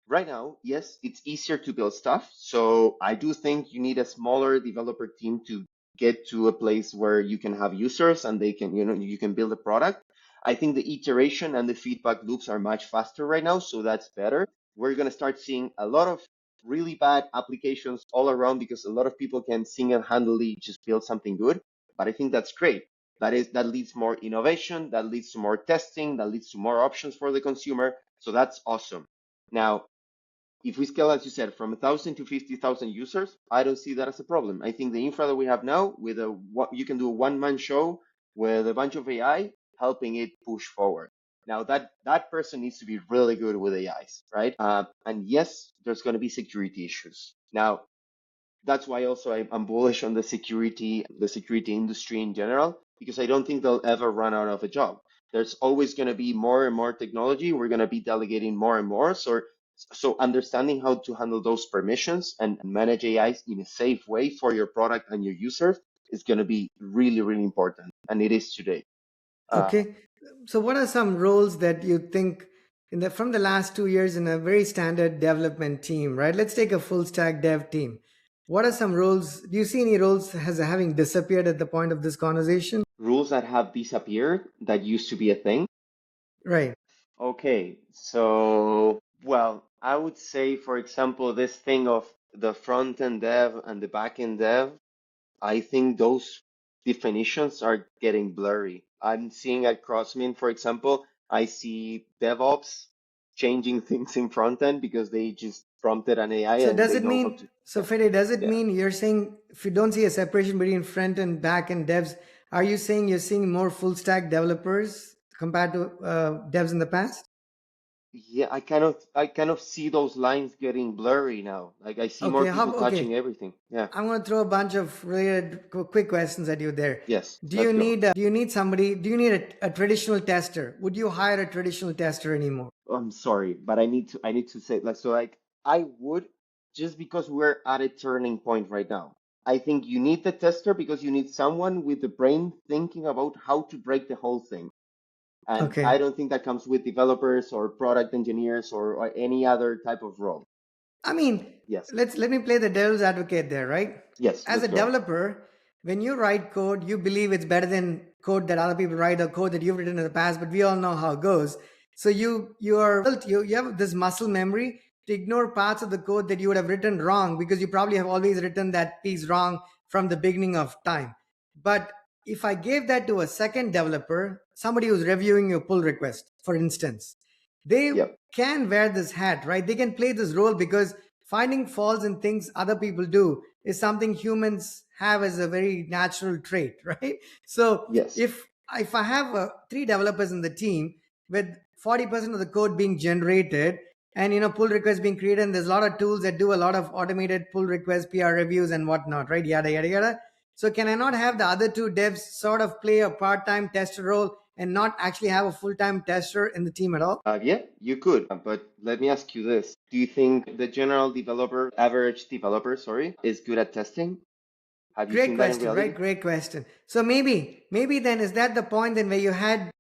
Right now, yes, it's easier to build stuff. So I do think you need a smaller developer team to get to a place where you can have users and they can, you can build a product. I think the iteration and the feedback loops are much faster right now, so that's better. We're going to start seeing a lot of really bad applications all around because a lot of people can single-handedly just build something good. But I think that's great. That leads more innovation, that leads to more testing, that leads to more options for the consumer. So that's awesome. Now, if we scale, as you said, from 1,000 to 50,000 users, I don't see that as a problem. I think the infra that we have now, with what you can do a one-man show with a bunch of AI helping it push forward. Now that person needs to be really good with AIs, right? And yes, there's going to be security issues. Now, that's why also I'm bullish on the security industry in general, because I don't think they'll ever run out of a job. There's always going to be more and more technology. We're going to be delegating more and more. So understanding how to handle those permissions and manage AIs in a safe way for your product and your users is going to be really, really important. And it is today. Uh, Okay. So what are some roles that you think in the from the last 2 years in a very standard development team, right? Let's take a full stack dev team. What are some roles? Do you see any roles as having disappeared at the point of this conversation? rules that have disappeared that used to be a thing. Right. Okay, so, well, I would say, for example, this thing of the front end dev and the back end dev, I think those definitions are getting blurry. I'm seeing at Crossmint, for example, I see DevOps changing things in front end because they just prompted an AI So and does they it know how mean to. so Yeah, Fede, does it yeah. mean you're saying if you don't see a separation between front and back end devs, are you saying you're seeing more full stack developers compared to devs in the past? Yeah, I kind of see those lines getting blurry now. Like I see more people touching Okay. everything. Yeah. I'm going to throw a bunch of related quick questions at you there. Yes, let's go. Do you need somebody? Do you need a traditional tester? Would you hire a traditional tester anymore? I'm sorry, but I need to say, like, so, like, I would, just because we're at a turning point right now. I think you need the tester because you need someone with the brain thinking about how to break the whole thing. And I Okay. don't think that comes with developers or product engineers or any other type of role. I mean, Yes. let me play the devil's advocate there, right? Yes, As a let's go. developer, when you write code, you believe it's better than code that other people write or code that you've written in the past, but we all know how it goes. So you have this muscle memory to ignore parts of the code that you would have written wrong because you probably have always written that piece wrong from the beginning of time. But if I gave that to a second developer, somebody who's reviewing your pull request, for instance, they Yep. can wear this hat, right? They can play this role because finding faults in things other people do is something humans have as a very natural trait, right? So Yes. if I have three developers in the team with 40% of the code being generated and pull requests being created, and there's a lot of tools that do a lot of automated pull requests, PR reviews and whatnot, right? Yada yada yada. So can I not have the other two devs sort of play a part-time tester role and not actually have a full-time tester in the team at all? Yeah, you could. But let me ask you this. Do you think the average developer, sorry, is good at testing? Have you Great seen that in question, right? reality? Great question. So maybe then is that the point then where you had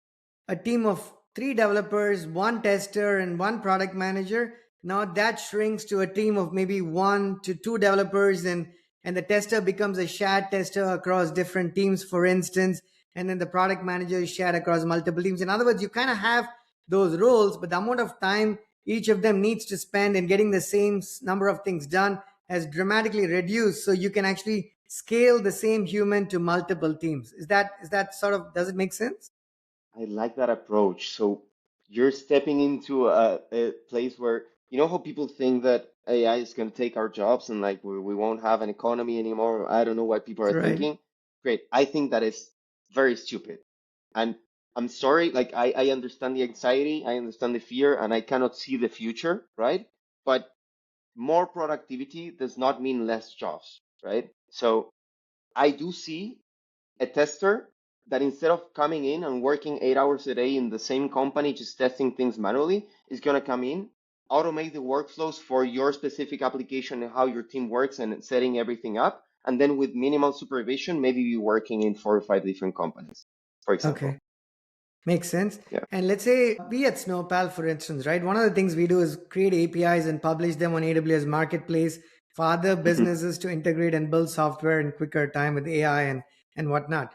a team of three developers, one tester, and one product manager? Now that shrinks to a team of maybe 1 to 2 developers, and the tester becomes a shared tester across different teams, for instance, and then the product manager is shared across multiple teams. In other words, you kind of have those roles, but the amount of time each of them needs to spend in getting the same number of things done has dramatically reduced, so you can actually scale the same human to multiple teams. Is that sort of, does it make sense? I like that approach. So you're stepping into a place where, you know how people think that AI is going to take our jobs and like we won't have an economy anymore. I don't know what people are Right. thinking. Great. I think that is very stupid. And I'm sorry, like I understand the anxiety, I understand the fear, and I cannot see the future, right? But more productivity does not mean less jobs, right? So I do see a tester that instead of coming in and working 8 hours a day in the same company, just testing things manually, is going to come in, automate the workflows for your specific application and how your team works and setting everything up. And then with minimal supervision, maybe be working in 4 or 5 different companies, for example. Okay. Makes sense. Yeah. And let's say we at Snowpal, for instance, right? One of the things we do is create APIs and publish them on AWS Marketplace for other Mhm. businesses to integrate and build software in quicker time with AI and whatnot.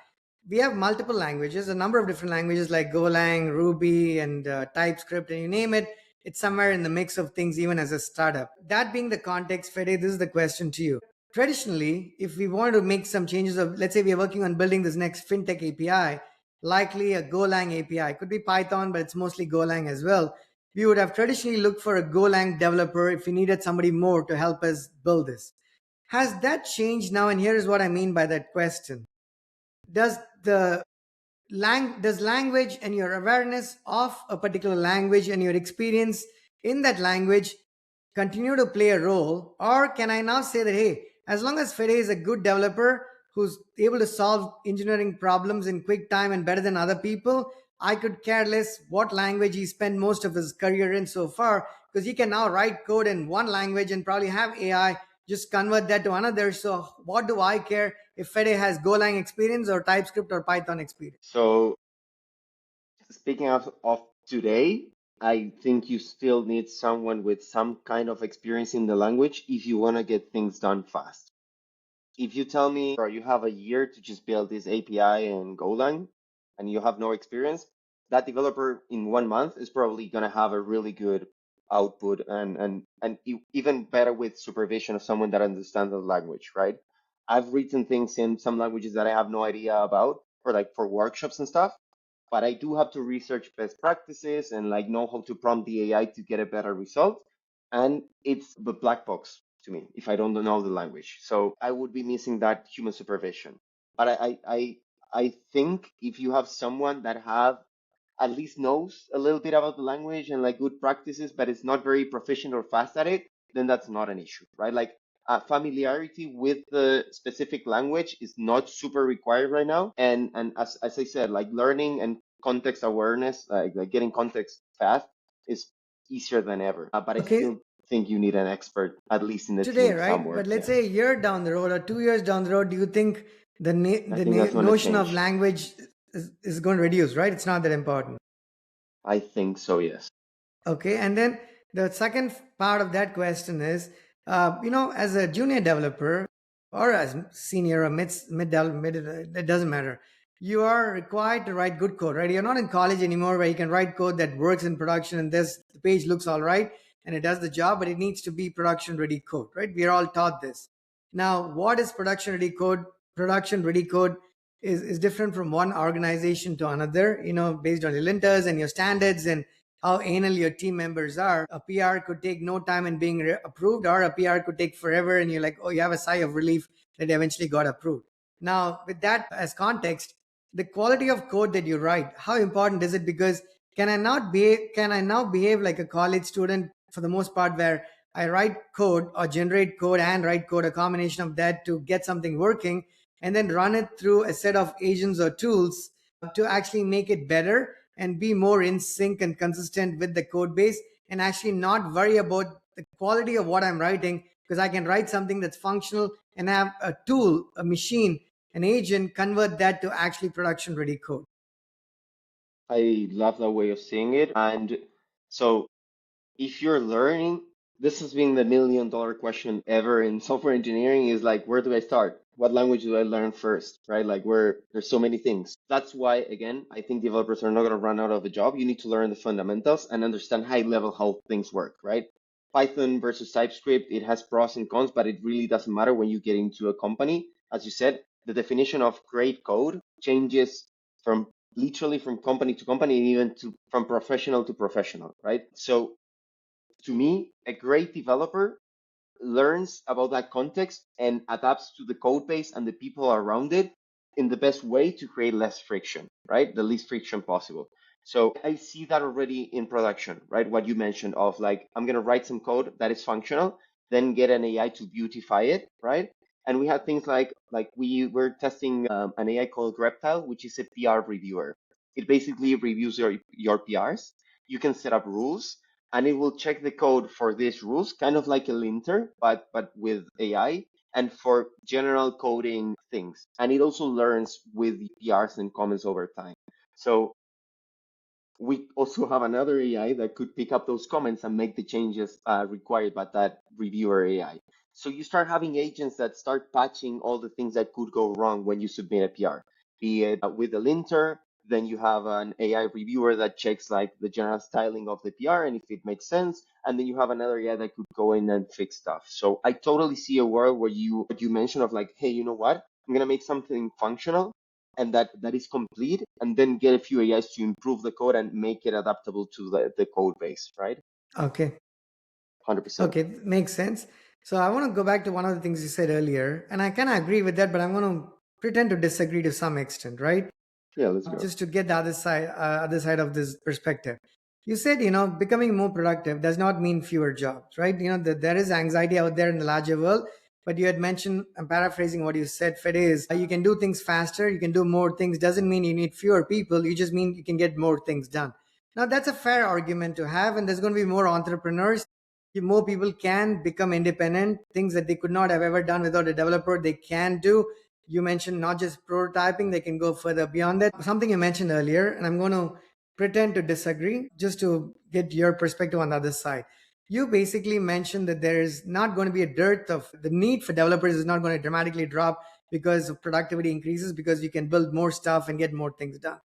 We have multiple languages, a number of different languages like Golang, Ruby, and TypeScript, and you name it. It's somewhere in the mix of things, even as a startup. That being the context, Fede, this is the question to you. Traditionally, if we want to make some changes of, let's say we are working on building this next FinTech API, likely a Golang API. Could be Python, but it's mostly Golang as well. We would have traditionally looked for a Golang developer if we needed somebody more to help us build this. Has that changed now? And here's what I mean by that question. Does the does language and your awareness of a particular language and your experience in that language continue to play a role, or can I now say that, hey, as long as Fede is a good developer who's able to solve engineering problems in quick time and better than other people, I could care less what language he spent most of his career in so far, because he can now write code in one language and probably have AI just convert that to another. So what do I care if Fede has Golang experience or TypeScript or Python experience? So speaking of today, I think you still need someone with some kind of experience in the language if you want to get things done fast. If you tell me, or you have a year to just build this API in Golang and you have no experience, that developer in 1 month is probably going to have a really good output and even better with supervision of someone that understands the language, right? I've written things in some languages that I have no idea about for like for workshops and stuff, but I do have to research best practices and like know how to prompt the AI to get a better result. And it's the black box to me if I don't know the language. So I would be missing that human supervision. But I think if you have someone that have at least knows a little bit about the language and like good practices, but is not very proficient or fast at it, then that's not an issue, right? Like familiarity with the specific language is not super required right now. And as I said, like learning and context awareness, like getting context fast is easier than ever. But I Okay, still think you need an expert, at least in the today, team right? somewhere. But let's Yeah, say a year down the road or 2 years down the road, do you think I think that's going to notion of change. language is going to reduce, right? It's not that important. I think so, yes. Okay, and then the second part of that question is, as a junior developer or as senior or it doesn't matter. You are required to write good code, right? You're not in college anymore where you can write code that works in production and this the page looks all right and it does the job, but it needs to be production ready code, right? We are all taught this. Now, what is production ready code? Production ready code is different from one organization to another, based on your linters and your standards and how anal your team members are. A PR could take no time in being approved, or a PR could take forever, and you're like, oh, you have a sigh of relief that eventually got approved. Now, with that as context, the quality of code that you write, how important is it? Because can I now behave like a college student for the most part, where I write code or generate code and write code, a combination of that to get something working, and then run it through a set of agents or tools to actually make it better and be more in sync and consistent with the code base, and actually not worry about the quality of what I'm writing, because I can write something that's functional and have a tool, a machine, an agent convert that to actually production ready code. I love that way of seeing it. And so if you're learning, this has been the $1 million question ever in software engineering is like, where do I start? What language do I learn first? Right? Like where there's so many things. That's why, again, I think developers are not going to run out of a job. You need to learn the fundamentals and understand high level how things work, right? Python versus TypeScript, it has pros and cons, but it really doesn't matter when you get into a company. As you said, the definition of great code changes from literally from company to company and even to from professional to professional, right? So to me, a great developer learns about that context and adapts to the code base and the people around it in the best way to create less friction, right? The least friction possible. So I see that already in production, right? What you mentioned of like, I'm going to write some code that is functional, then get an AI to beautify it, right? And we had things like we were testing an AI called Reptile, which is a PR reviewer. It basically reviews your PRs. You can set up rules and it will check the code for these rules, kind of like a linter, but with AI and for general coding things. And it also learns with the PRs and comments over time. So we also have another AI that could pick up those comments and make the changes required by that reviewer AI. So you start having agents that start patching all the things that could go wrong when you submit a PR, be it with the linter. Then you have an AI reviewer that checks like the general styling of the PR and if it makes sense. And then you have another AI that could go in and fix stuff. So I totally see a world where what you mentioned of like, hey, you know what? I'm gonna make something functional and that is complete, and then get a few AIs to improve the code and make it adaptable to the code base, right? Okay. 100%. Okay, makes sense. So I want to go back to one of the things you said earlier, and I kind of agree with that, but I'm going to pretend to disagree to some extent, right? Yeah, let's go. Just to get the other side of this perspective. You said, becoming more productive does not mean fewer jobs, right? That there is anxiety out there in the larger world, but you had mentioned, I'm paraphrasing what you said, Fede, is you can do things faster, you can do more things, doesn't mean you need fewer people, you just mean you can get more things done. Now that's a fair argument to have, and there's going to be more entrepreneurs. More people can become independent, things that they could not have ever done without a developer, they can do. You mentioned not just prototyping, they can go further beyond that. Something you mentioned earlier, and I'm going to pretend to disagree just to get your perspective on the other side. You basically mentioned that there is not going to be a dearth of the need for developers is not going to dramatically drop because of productivity increases because you can build more stuff and get more things done.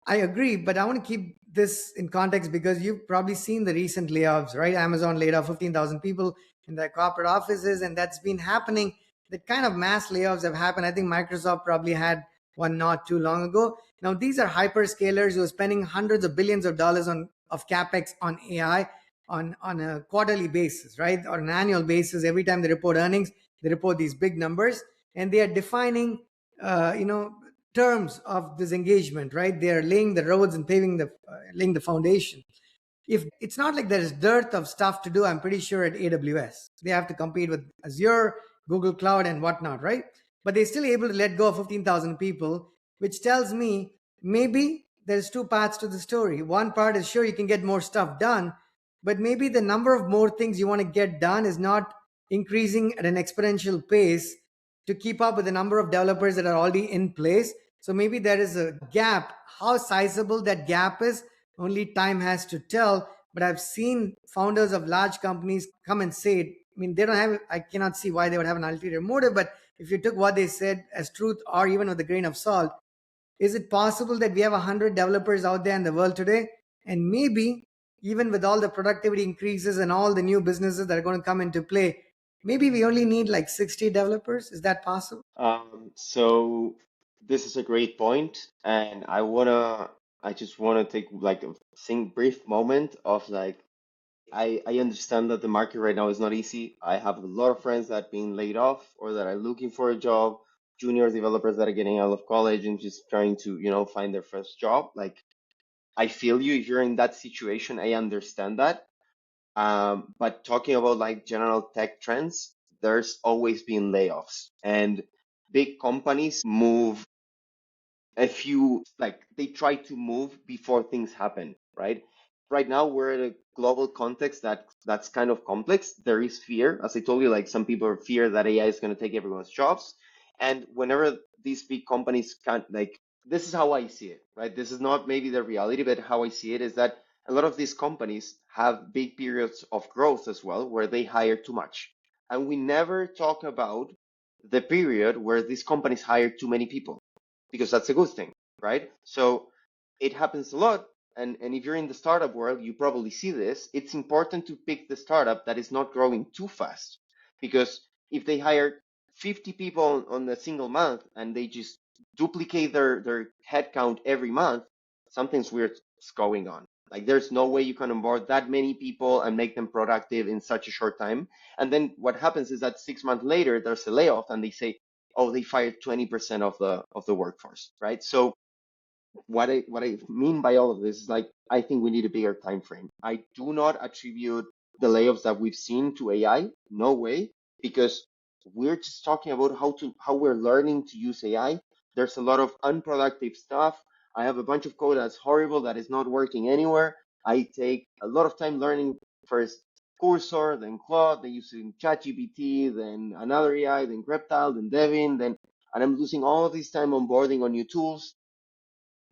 I agree, but I want to keep this in context because you've probably seen the recent layoffs, right? Amazon laid off 15,000 people in their corporate offices, and that's been happening. The kind of mass layoffs have happened. I think Microsoft probably had one not too long ago. Now, these are hyperscalers who are spending hundreds of billions of dollars of capex on AI on a quarterly basis, right? Or an annual basis. Every time they report earnings, they report these big numbers, and they are defining, uh, you know, terms of this engagement, right? They are laying the roads and laying the foundation. If it's not like there is dearth of stuff to do, I'm pretty sure at AWS they have to compete with Azure, Google Cloud, and whatnot, right? But they're still able to let go of 15,000 people, which tells me maybe there's two parts to the story. One part is sure you can get more stuff done, but maybe the number of more things you want to get done is not increasing at an exponential pace to keep up with the number of developers that are already in place. So maybe there is a gap. How sizable that gap is, only time has to tell. But I've seen founders of large companies come and say it. I mean, they don't have, I cannot see why they would have an ulterior motive, but if you took what they said as truth or even with a grain of salt, is it possible that we have 100 developers out there in the world today? And maybe even with all the productivity increases and all the new businesses that are going to come into play, maybe we only need like 60 developers. Is that possible? So this is a great point, and I just wanna take like a brief moment of like, I understand that the market right now is not easy. I have a lot of friends that are being laid off or that are looking for a job, junior developers that are getting out of college and just trying to, find their first job. Like, I feel you if you're in that situation. I understand that. But talking about like general tech trends, there's always been layoffs, and big companies move a few, like they try to move before things happen, right? Right now we're in a global context that's kind of complex. There is fear, as I told you, like some people fear that AI is going to take everyone's jobs, and whenever these big companies can't, like, this is how I see it, right? This is not maybe the reality, but how I see it is that a lot of these companies have big periods of growth as well where they hire too much, and we never talk about the period where these companies hire too many people, because that's a good thing, right? So it happens a lot. And if you're in the startup world, you probably see this. It's important to pick the startup that is not growing too fast, because if they hire 50 people on a single month and they just duplicate their headcount every month, something's weird is going on. Like, there's no way you can onboard that many people and make them productive in such a short time. And then what happens is that 6 months later, there's a layoff and they say, oh, they fired 20% of the workforce, right? So what I mean by all of this is, like, I think we need a bigger time frame. I do not attribute the layoffs that we've seen to AI. No way, because we're just talking about how we're learning to use AI. There's a lot of unproductive stuff. I have a bunch of code that's horrible that is not working anywhere. I take a lot of time learning first Cursor, then Claude, then using ChatGPT, then another AI, then Reptile, then Devin, then and I'm losing all of this time onboarding on new tools.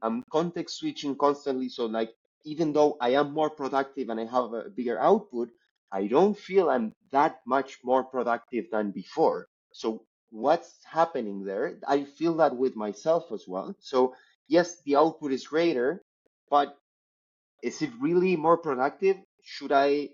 I'm context switching constantly. So like even though I am more productive and I have a bigger output, I don't feel I'm that much more productive than before. So what's happening there? I feel that with myself as well. So yes, the output is greater, but is it really more productive? Should I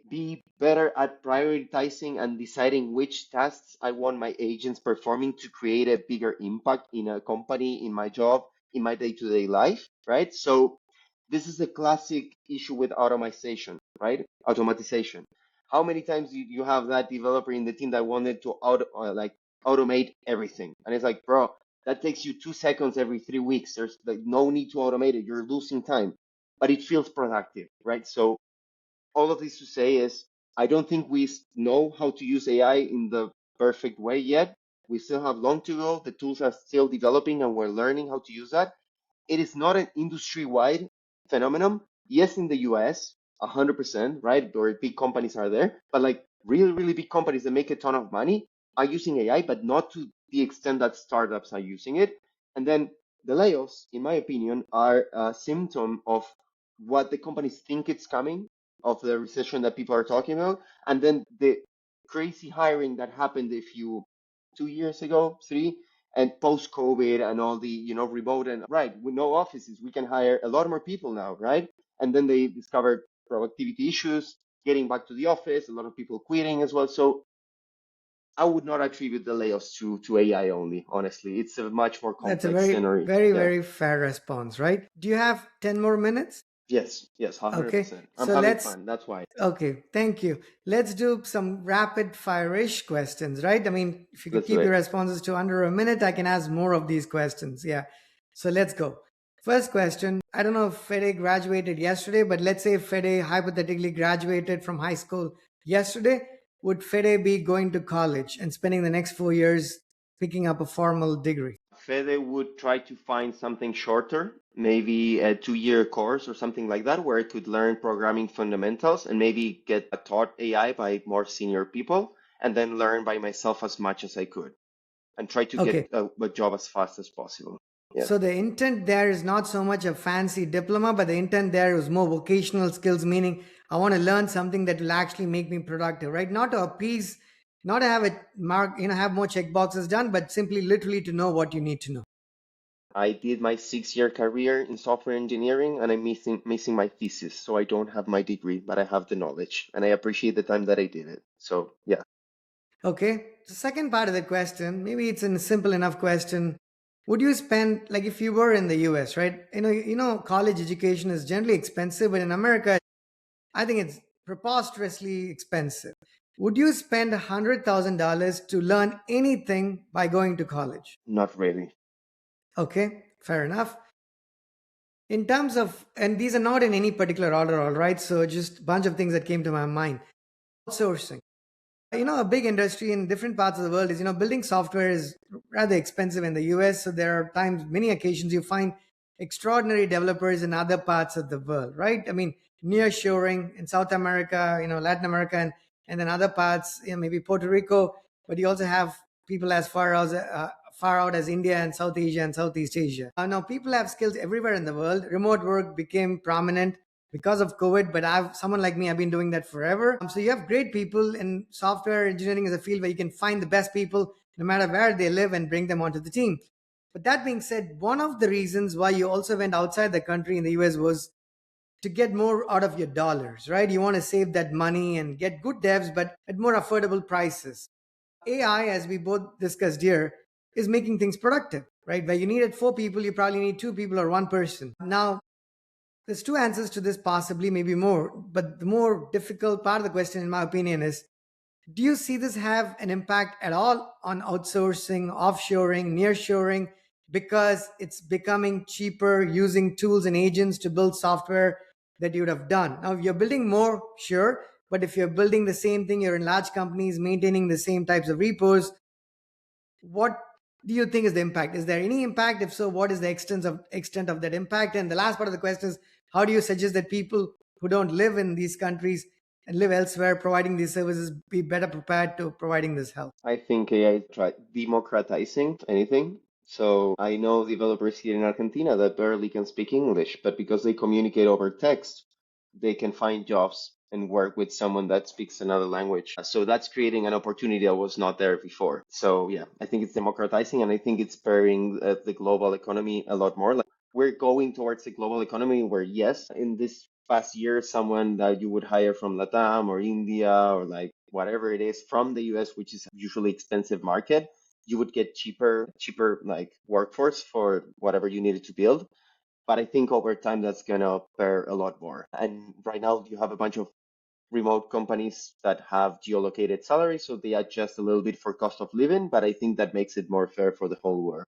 be better at prioritizing and deciding which tasks I want my agents performing to create a bigger impact in a company, in my job, in my day-to-day life, right? So this is a classic issue with automation, right? Automatization. How many times you have that developer in the team that wanted to automate everything? And it's like, bro, that takes you 2 seconds every 3 weeks. There's like no need to automate it. You're losing time, but it feels productive, right? So all of this to say is, I don't think we know how to use AI in the perfect way yet. We still have long to go. The tools are still developing and we're learning how to use that. It is not an industry-wide phenomenon. Yes, in the US, 100%, right? Or big companies are there, but like really, really big companies that make a ton of money are using AI, but not to the extent that startups are using it. And then the layoffs, in my opinion, are a symptom of what the companies think it's coming, of the recession that people are talking about, and then the crazy hiring that happened a few 2 years ago, three, and post COVID and all the remote and right with no offices, we can hire a lot more people now, right? And then they discovered productivity issues, getting back to the office, a lot of people quitting as well. So I would not attribute the layoffs to AI only. Honestly, it's a much more That's a complex very, scenario. very, Yeah. very fair response, right? Do you have 10 more minutes? Yes. Yes. Okay. 100%. I'm So having let's, fun. That's why. okay, thank you. Let's do some rapid fire-ish questions, right? I mean, if you could Let's do keep your it. responses to under a minute, I can ask more of these questions. Yeah. So let's go. First question. I don't know if Fede graduated yesterday, but let's say Fede hypothetically graduated from high school yesterday. Would Fede be going to college and spending the next 4 years picking up a formal degree? Fede would try to find something shorter, maybe a 2 year course or something like that, where I could learn programming fundamentals and maybe get taught AI by more senior people, and then learn by myself as much as I could and try to Okay. get a job as fast as possible. Yeah. So the intent there is not so much a fancy diploma, but the intent there is more vocational skills, meaning I want to learn something that will actually make me productive, right? Not to appease, not to have it mark, have more check boxes done, but simply literally to know what you need to know. I did my 6 year career in software engineering and I'm missing my thesis. So I don't have my degree, but I have the knowledge and I appreciate the time that I did it. So yeah. Okay. The second part of the question, maybe it's a simple enough question. Would you spend, like if you were in the US, right? College education is generally expensive, but in America, I think it's preposterously expensive. Would you spend $100,000 to learn anything by going to college? Not really. Okay, fair enough. In terms of, and these are not in any particular order, all right? So just a bunch of things that came to my mind. Outsourcing. A big industry in different parts of the world is, building software is rather expensive in the US. So there are times, many occasions, you find extraordinary developers in other parts of the world, right? I mean, nearshoring in South America, Latin America, and then other parts, maybe Puerto Rico, but you also have people as far out as India and South Asia and Southeast Asia. Now, people have skills everywhere in the world. Remote work became prominent because of COVID, but someone like me, I've been doing that forever. So you have great people in software engineering as a field where you can find the best people no matter where they live and bring them onto the team. But that being said, one of the reasons why you also went outside the country in the US was to get more out of your dollars, right? You want to save that money and get good devs, but at more affordable prices. AI, as we both discussed here, is making things productive, right? Where you needed 4 people, you probably need 2 people or one person. Now, there's two answers to this, possibly, maybe more. But the more difficult part of the question, in my opinion, is do you see this have an impact at all on outsourcing, offshoring, nearshoring? Because it's becoming cheaper using tools and agents to build software that you would have done. Now, if you're building more, sure. But if you're building the same thing, you're in large companies maintaining the same types of repos, what do you think is the impact? Is there any impact? If so, what is the extent of that impact? And the last part of the question is, how do you suggest that people who don't live in these countries and live elsewhere providing these services be better prepared to providing this help? I think AI is democratizing anything. So I know developers here in Argentina that barely can speak English, but because they communicate over text, they can find jobs and work with someone that speaks another language. So that's creating an opportunity that was not there before. So yeah, I think it's democratizing, and I think it's spurring the global economy a lot more. Like, we're going towards a global economy where, yes, in this past year, someone that you would hire from Latam or India or like whatever it is from the US, which is usually expensive market, you would get cheaper like workforce for whatever you needed to build. But I think over time that's gonna bear a lot more. And right now you have a bunch of remote companies that have geolocated salaries, so they adjust a little bit for cost of living, but I think that makes it more fair for the whole world.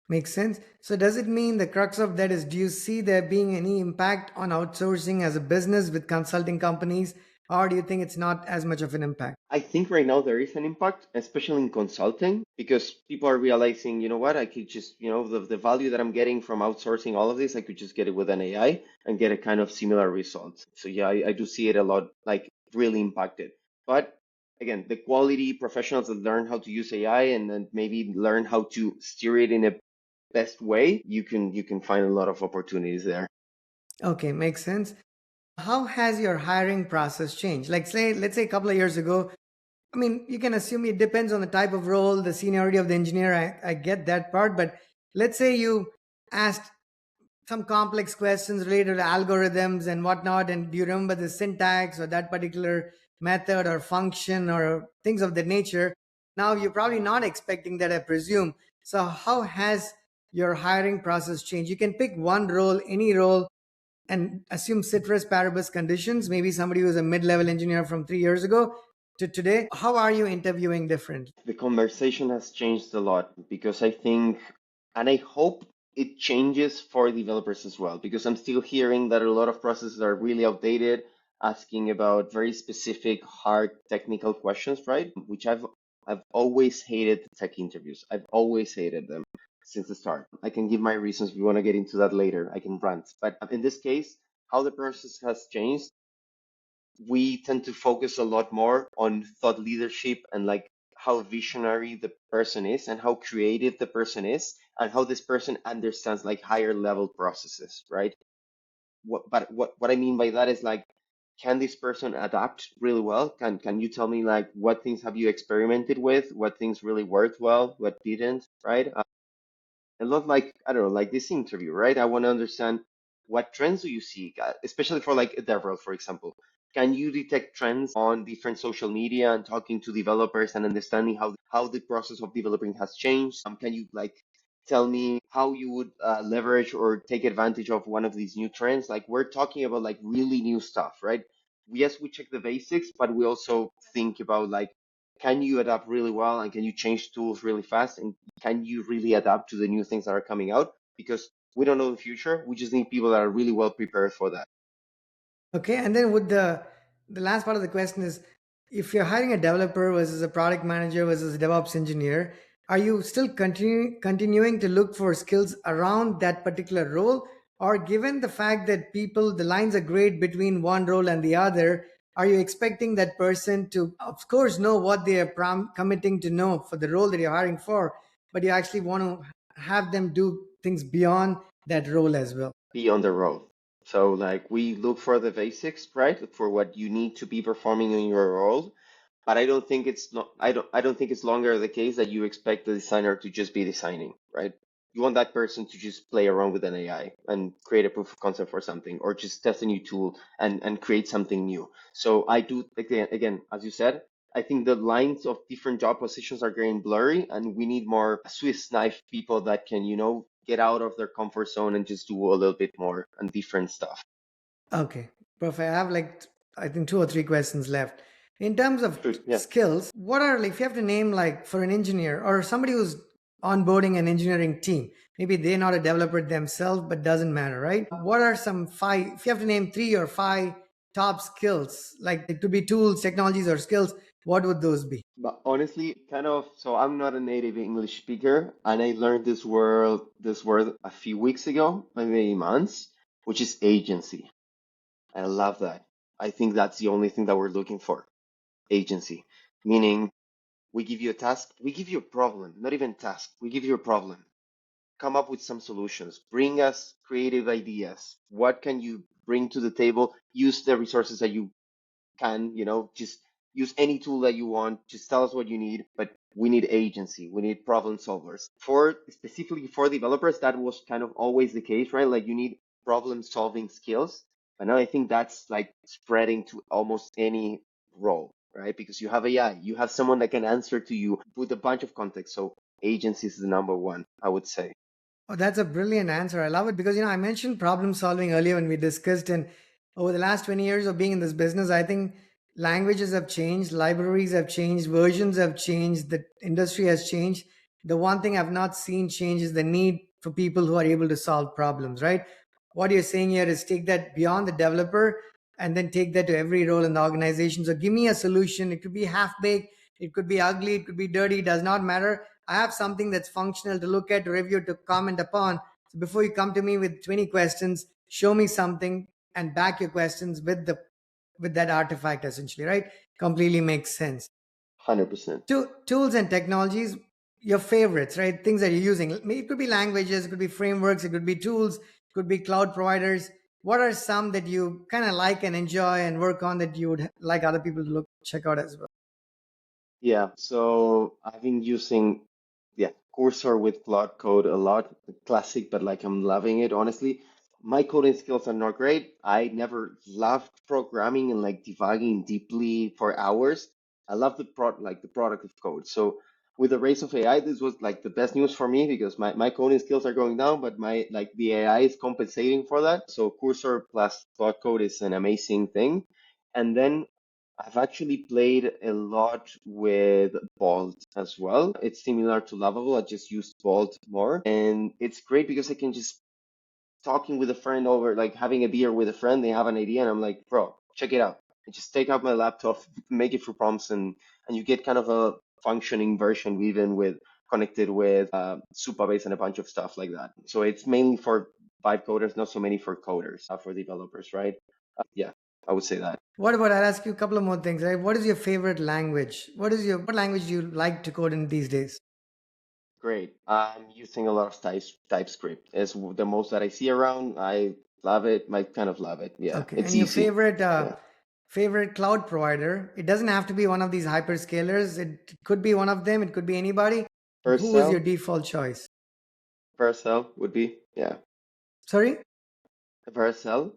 Makes sense. So does it mean the crux of that is, do you see there being any impact on outsourcing as a business with consulting companies, or do you think it's not as much of an impact? I think right now there is an impact, especially in consulting, because people are realizing, you know what, I could just, the value that I'm getting from outsourcing all of this, I could just get it with an AI and get a kind of similar results. So yeah, I do see it a lot, like really impacted. But again, the quality professionals that learn how to use AI and then maybe learn how to steer it in a best way, you can find a lot of opportunities there. Okay, makes sense. How has your hiring process changed? Like, let's say a couple of years ago, I mean, you can assume it depends on the type of role, the seniority of the engineer. I get that part. But let's say you asked some complex questions related to algorithms and whatnot. And do you remember the syntax or that particular method or function or things of that nature? Now, you're probably not expecting that, I presume. So, how has your hiring process changed? You can pick one role, any role, and assume ceteris paribus conditions. Maybe somebody who's a mid-level engineer from 3 years ago to today. How are you interviewing different? The conversation has changed a lot because I think, and I hope it changes for developers as well, because I'm still hearing that a lot of processes are really outdated, asking about very specific, hard technical questions, right? Which I've always hated tech interviews. I've always hated them since the start. I can give my reasons if you want to get into that later. I can rant. But in this case, how the process has changed, we tend to focus a lot more on thought leadership and like how visionary the person is and how creative the person is and how this person understands like higher level processes, right? What I mean by that is like, can this person adapt really well? Can you tell me like what things have you experimented with? What things really worked well? What didn't, right? A lot like, I don't know, like this interview, right? I want to understand what trends do you see, especially for like a dev role, for example. Can you detect trends on different social media and talking to developers and understanding how the process of developing has changed? Can you like tell me how you would leverage or take advantage of one of these new trends? Like we're talking about like really new stuff, right? Yes, we check the basics, but we also think about like, can you adapt really well and can you change tools really fast? And can you really adapt to the new things that are coming out? Because we don't know the future. We just need people that are really well prepared for that. Okay, and then would the last part of the question is, if you're hiring a developer versus a product manager versus a DevOps engineer, are you still continuing to look for skills around that particular role? Or given the fact that the lines are great between one role and the other, are you expecting that person to, of course, know what they are committing to know for the role that you're hiring for, but you actually want to have them do things beyond that role as well? Be on the road. So like we look for the basics, right? For what you need to be performing in your role. But I don't think it's not I don't think it's longer the case that you expect the designer to just be designing, right? You want that person to just play around with an AI and create a proof of concept for something or just test a new tool and create something new. So I do again, as you said, I think the lines of different job positions are getting blurry and we need more Swiss knife people that can, get out of their comfort zone and just do a little bit more and different stuff. Okay, perfect. I have like, I think, two or three questions left. In terms of Sure, yeah. skills, what are, like, if you have to name, like, for an engineer or somebody who's onboarding an engineering team, maybe they're not a developer themselves, but doesn't matter, right? What are some five, if you have to name three or five top skills, like it could be tools, technologies, or skills, what would those be? But honestly, kind of, so I'm not a native English speaker, and I learned this word a few weeks ago, maybe months, which is agency. I love that. I think that's the only thing that we're looking for, agency, meaning We give you a task, we give you a problem, not even task, we give you a problem. Come up with some solutions, bring us creative ideas. What can you bring to the table? Use the resources that you can, just use any tool that you want. Just tell us what you need, but we need agency. We need problem solvers. For specifically for developers, that was kind of always the case, right? Like you need problem solving skills. But now I think that's like spreading to almost any role, right? Because you have AI, you have someone that can answer to you with a bunch of context. So agency is the number one, I would say. Oh, that's a brilliant answer. I love it because, I mentioned problem solving earlier when we discussed, and over the last 20 years of being in this business, I think languages have changed, libraries have changed, versions have changed, the industry has changed. The one thing I've not seen change is the need for people who are able to solve problems, right? What you're saying here is take that beyond the developer and then take that to every role in the organization. So give me a solution. It could be half baked, it could be ugly, it could be dirty, it does not matter. I have something that's functional to look at, to review, to comment upon. So before you come to me with 20 questions, show me something and back your questions with the with that artifact essentially, right? Completely makes sense. 100%. Tools and technologies, your favorites, right? Things that you're using. It could be languages, it could be frameworks, it could be tools, it could be cloud providers. What are some that you kind of like and enjoy and work on that you would like other people to check out as well? Yeah, so I've been using, yeah, Cursor with Cloud Code a lot. Classic, but like I'm loving it, honestly. My coding skills are not great. I never loved programming and like debugging deeply for hours. I love the product of code. So with the rise of AI, this was like the best news for me because my coding skills are going down, but my like the AI is compensating for that. So Cursor plus Cloud Code is an amazing thing. And then I've actually played a lot with Vault as well. It's similar to Lovable. I just use Vault more. And it's great because I can just talking with a friend over, like having a beer with a friend, they have an idea, and I'm like, bro, check it out. I just take out my laptop, make it through prompts, and you get kind of a functioning version even with connected with Supabase and a bunch of stuff like that. So it's mainly for vibe coders, not so many for coders, for developers, right? Yeah, I would say that. What about, I'll ask you a couple of more things, right? What is your favorite language? What language do you like to code in these days? Great. I'm using a lot of TypeScript. It's the most that I see around. I love it. I kind of love it. Yeah, Okay. it's And your easy. Yeah. favorite cloud provider? It doesn't have to be one of these hyperscalers. It could be one of them. It could be anybody. Who is your Vercel, default choice? Vercel would be. Yeah. Sorry? Vercel,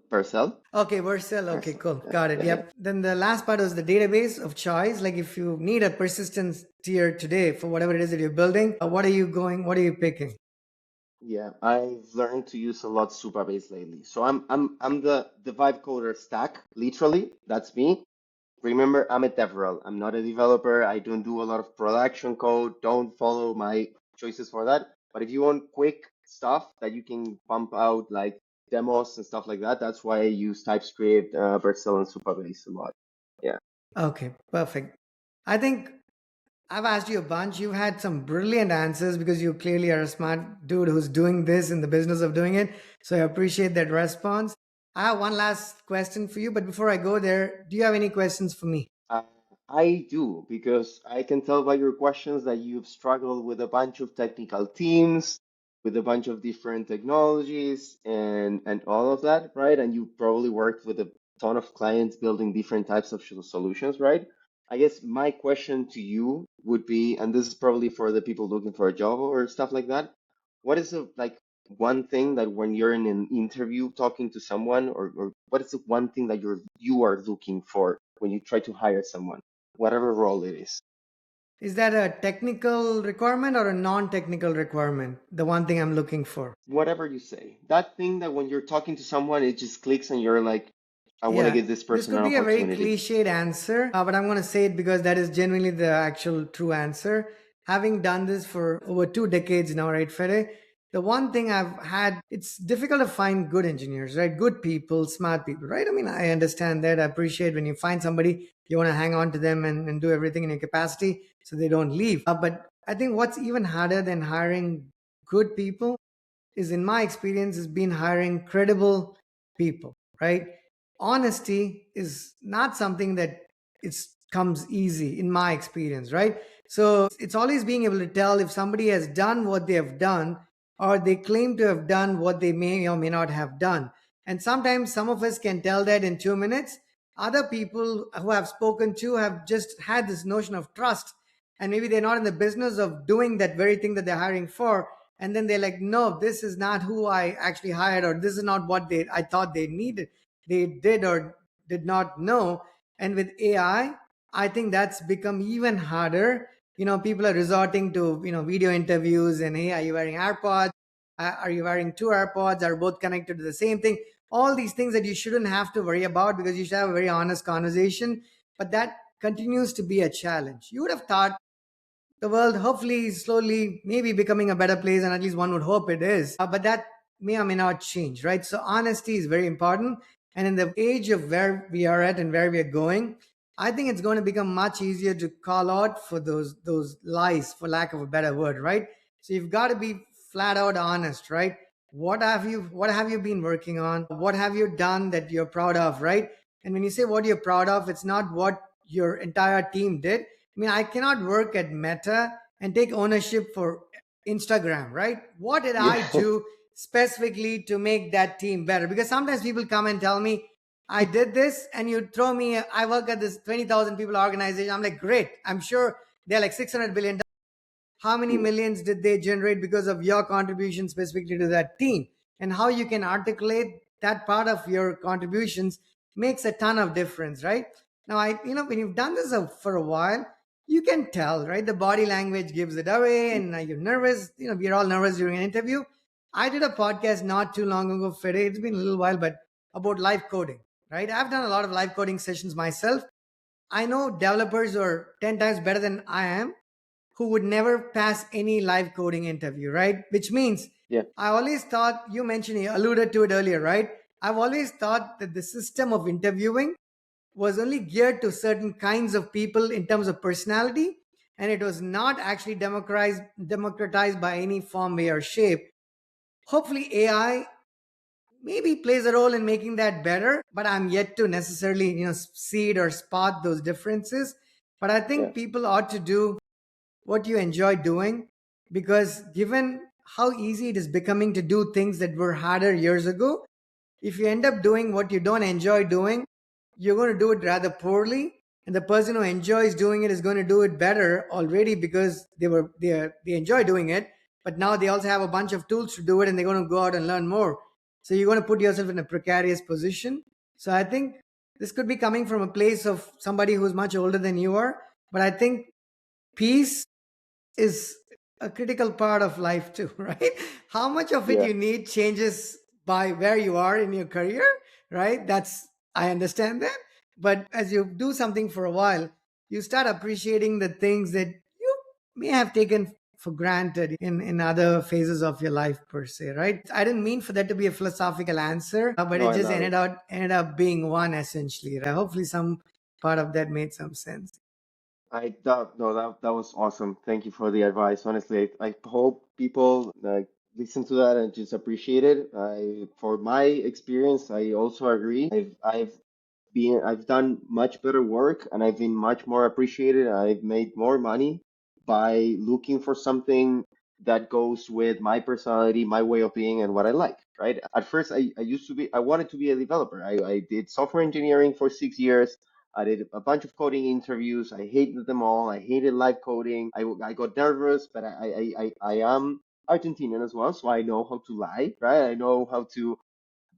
Okay, Vercel. Okay, Vercel. cool. Yeah, Got it. yeah, yeah. Yep. Then the last part was the database of choice. Like if you need a persistence tier today for whatever it is that you're building, what are you picking? Yeah, I've learned to use a lot Supabase lately. So I'm the vibe coder stack, literally. That's me. Remember, I'm a DevRel. I'm not a developer. I don't do a lot of production code. Don't follow my choices for that. But if you want quick stuff that you can pump out like demos and stuff like that, that's why I use TypeScript, Vercel, and Supabase a lot. Yeah. Okay, perfect. I think I've asked you a bunch. You've had some brilliant answers because you clearly are a smart dude who's doing this in the business of doing it. So I appreciate that response. I have one last question for you, but before I go there, do you have any questions for me? Uh, I do, because I can tell by your questions that you've struggled with a bunch of technical teams, with a bunch of different technologies and all of that, right? And you probably worked with a ton of clients building different types of solutions, right? I guess my question to you would be, and this is probably for the people looking for a job or stuff like that, what is the like one thing that when you're in an interview talking to someone, or what is the one thing that you are looking for when you try to hire someone, whatever role it is, Is that a technical requirement or a non technical requirement? The one thing I'm looking for. whatever you say, that thing that when you're talking to someone, it just clicks and you're like, I want to Yeah, give this this person an could be a very opportunity. cliched answer, but I'm going to say it because that is genuinely the actual true answer. Having done this for over 2 decades now, right, Fede? The one thing I've had, it's difficult to find good engineers, right? Good people, smart people, right? I mean, I understand that. I appreciate when you find somebody, you want to hang on to them and do everything in your capacity so they don't leave. But I think what's even harder than hiring good people is, in my experience, has been hiring credible people, right? Honesty is not something that it's comes easy in my experience, right? So it's always being able to tell if somebody has done what they have done, or they claim to have done what they may or may not have done. And sometimes some of us can tell that in 2 minutes. Other people who have spoken to have just had this notion of trust, and maybe they're not in the business of doing that very thing that they're hiring for. And then they're like, no, this is not who I actually hired, or this is not what I thought they needed, they did or did not know. And with I think that's become even harder. People are resorting to video interviews, and hey, are you wearing AirPods? Are you wearing two AirPods? Are both connected to the same thing? All these things that you shouldn't have to worry about, because you should have a very honest conversation. But that continues to be a challenge. You would have thought the world hopefully is slowly maybe becoming a better place, and at least one would hope it is. But that may or may not change, right? So honesty is very important. And in the age of where we are at and where we are going, I think it's going to become much easier to call out for those lies, for lack of a better word, right? So you've got to be flat out honest, right? What have you been working on? What have you done that you're proud of, right? And when you say what you're proud of, it's not what your entire team did. I mean, I cannot work at Meta and take ownership for Instagram, right? What did I Yeah. do specifically to make that team better? Because sometimes people come and tell me, I did this, and you throw me, I work at this 20,000 people organization. I'm like, great. I'm sure they're like $600 billion. How many Yeah. millions did they generate because of your contribution specifically to that team? And how you can articulate that part of your contributions makes a ton of difference, right? Now, when you've done this for a while, you can tell, right? The body language gives it away, and you're nervous. We're all nervous during an interview. I did a podcast not too long ago, Fede. It's been a little while, but about live coding, right? I've done a lot of live coding sessions myself. I know developers who are 10 times better than I am, who would never pass any live coding interview, right? Which means Yeah. I always thought, you alluded to it earlier, right? I've always thought that the system of interviewing was only geared to certain kinds of people in terms of personality, and it was not actually democratized by any form, way, or shape. Hopefully, AI maybe plays a role in making that better, but I'm yet to necessarily, see it or spot those differences. But I Yeah. think people ought to do what you enjoy doing, because given how easy it is becoming to do things that were harder years ago, if you end up doing what you don't enjoy doing, you're going to do it rather poorly. And the person who enjoys doing it is going to do it better already, because they enjoy doing it, but now they also have a bunch of tools to do it, and they're going to go out and learn more. So you're going to put yourself in a precarious position. So I think this could be coming from a place of somebody who's much older than you are. But I think peace is a critical part of life too, right? How much of it Yeah. you need changes by where you are in your career, right? I understand that. But as you do something for a while, you start appreciating the things that you may have taken for granted in other phases of your life, per se, right? I didn't mean for that to be a philosophical answer, but No, it I just love it. ended up being one, essentially, right? Hopefully some part of that made some sense. I that no that that was awesome. Thank you for the advice. Honestly, I hope people listen to that and just appreciate it. For my experience, I also agree. I've done much better work, and I've been much more appreciated. I've made more money by looking for something that goes with my personality, my way of being, and what I like, right? At first, I wanted to be a developer. I did software engineering for 6 years. I did a bunch of coding interviews. I hated them all. I hated live coding. I got nervous, but I am Argentinian as well, so I know how to lie, right? I know how to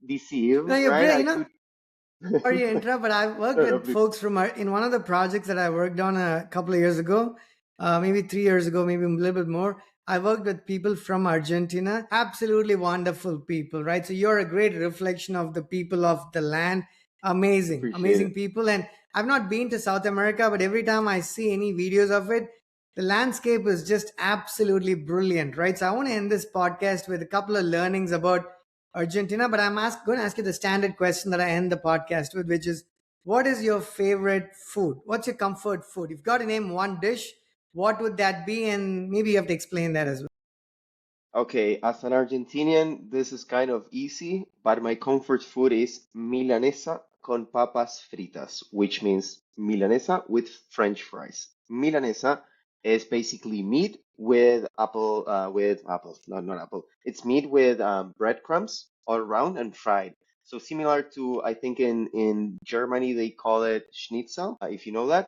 deceive, No, you're right? brilliant. I could. Sorry to interrupt, but I've worked No, no, with please. folks from in one of the projects that I worked on a couple of years ago, maybe 3 years ago, maybe a little bit more. I worked with people from Argentina, absolutely wonderful people, right? So you're a great reflection of the people of the land. Amazing, Appreciate amazing it. people. And I've not been to South America, but every time I see any videos of it, the landscape is just absolutely brilliant, right? So I want to end this podcast with a couple of learnings about Argentina, but going to ask you the standard question that I end the podcast with, which is, what is your favorite food? What's your comfort food? You've got to name one dish. What would that be? And maybe you have to explain that as well. Okay, as an Argentinian, this is kind of easy, but my comfort food is milanesa con papas fritas, which means milanesa with French fries. Milanesa It's basically meat with apple, not apple. It's meat with breadcrumbs all around and fried. So similar to, I think in Germany they call it schnitzel, if you know that.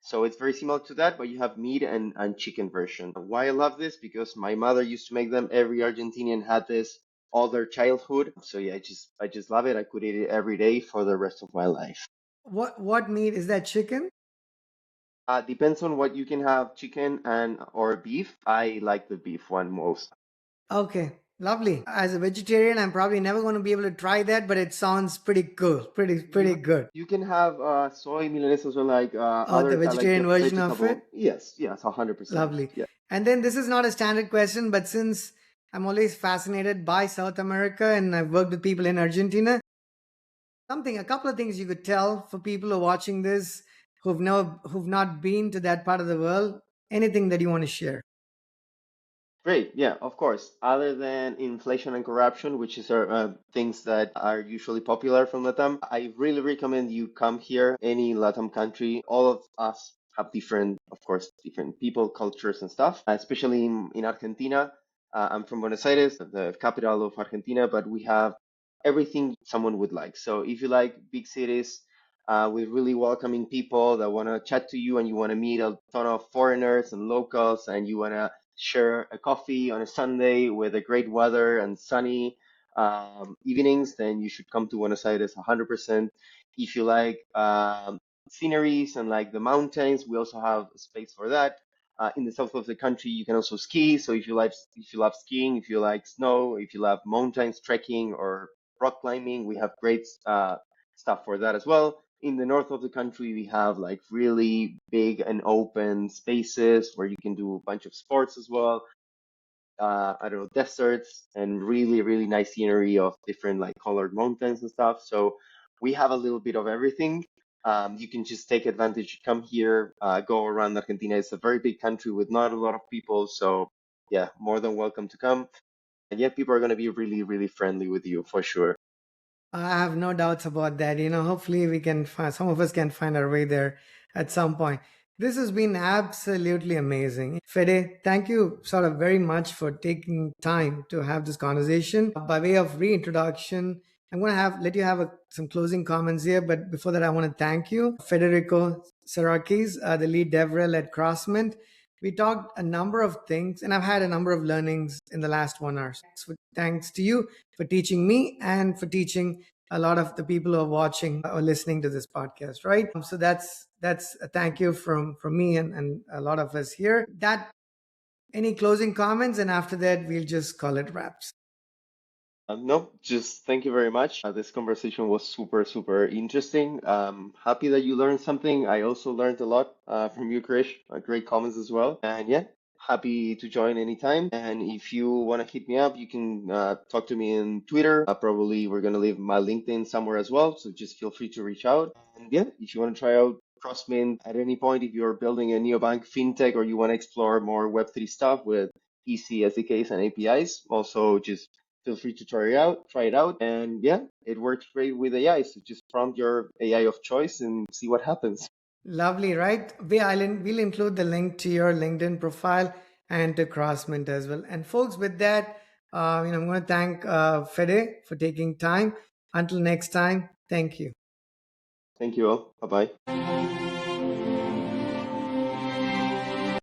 So it's very similar to that, but you have meat and chicken version. Why I love this? Because my mother used to make them. Every Argentinian had this all their childhood. So yeah, I just love it. I could eat it every day for the rest of my life. What meat is that? Chicken? Depends on what you can have, chicken and or beef. I like the beef one most. Okay, lovely. As a vegetarian, I'm probably never going to be able to try that, but it sounds pretty cool. Pretty good. You can have soy milanese as well, like The other like vegetarian the version of it. vegetable. Yes, 100%. Lovely. Yeah. And then this is not a standard question, but since I'm always fascinated by South America and I've worked with people in Argentina, a couple of things you could tell for people who are watching this who've not been to that part of the world. Anything that you want to share? Great. Yeah, of course. Other than inflation and corruption, which is things that are usually popular from Latam, I really recommend you come here, any Latam country. All of us have different, of course, different people, cultures, and stuff, especially in Argentina. I'm from Buenos Aires, the capital of Argentina, but we have everything someone would like. So if you like big cities, with really welcoming people that want to chat to you and you want to meet a ton of foreigners and locals and you want to share a coffee on a Sunday with a great weather and sunny evenings, then you should come to Buenos Aires 100%. If you like sceneries and like the mountains, we also have space for that. In the south of the country, you can also ski. So if you love skiing, if you like snow, if you love mountains, trekking, or rock climbing, we have great stuff for that as well. In the north of the country, we have like really big and open spaces where you can do a bunch of sports as well. I don't know, deserts and really, really nice scenery of different like colored mountains and stuff. So we have a little bit of everything. You can just take advantage, come here, go around Argentina. It's a very big country with not a lot of people. So yeah, more than welcome to come. And yet people are going to be really, really friendly with you for sure. I have no doubts about that. Hopefully we can find some of us can find our way there at some point. This has been absolutely amazing. Fede, thank you sort of very much for taking time to have this conversation. By way of reintroduction, I'm going to let you have some closing comments here. But before that, I want to thank you, Federico Sarquis, the lead DevRel at Crossmint. We talked a number of things, and I've had a number of learnings in the last 1 hour. Thanks to you for teaching me and for teaching a lot of the people who are watching or listening to this podcast, right? So that's a thank you from me and a lot of us here. That Any closing comments, and after that we'll just call it wraps. No, just thank you very much. This conversation was super, super interesting. Happy that you learned something. I also learned a lot from you, Krish. Great comments as well. And yeah, happy to join anytime. And if you want to hit me up, you can talk to me in Twitter. Probably we're going to leave my LinkedIn somewhere as well. So just feel free to reach out. And yeah, if you want to try out Crossmint at any point, if you're building a neobank fintech or you want to explore more Web3 stuff with easy SDKs and APIs, also just feel free to try it out. And yeah, it works great with AI. So just prompt your AI of choice and see what happens. Lovely, right? We'll include the link to your LinkedIn profile and to Crossmint as well. And folks, with that, I'm going to thank Fede for taking time. Until next time, thank you. Thank you all. Bye bye.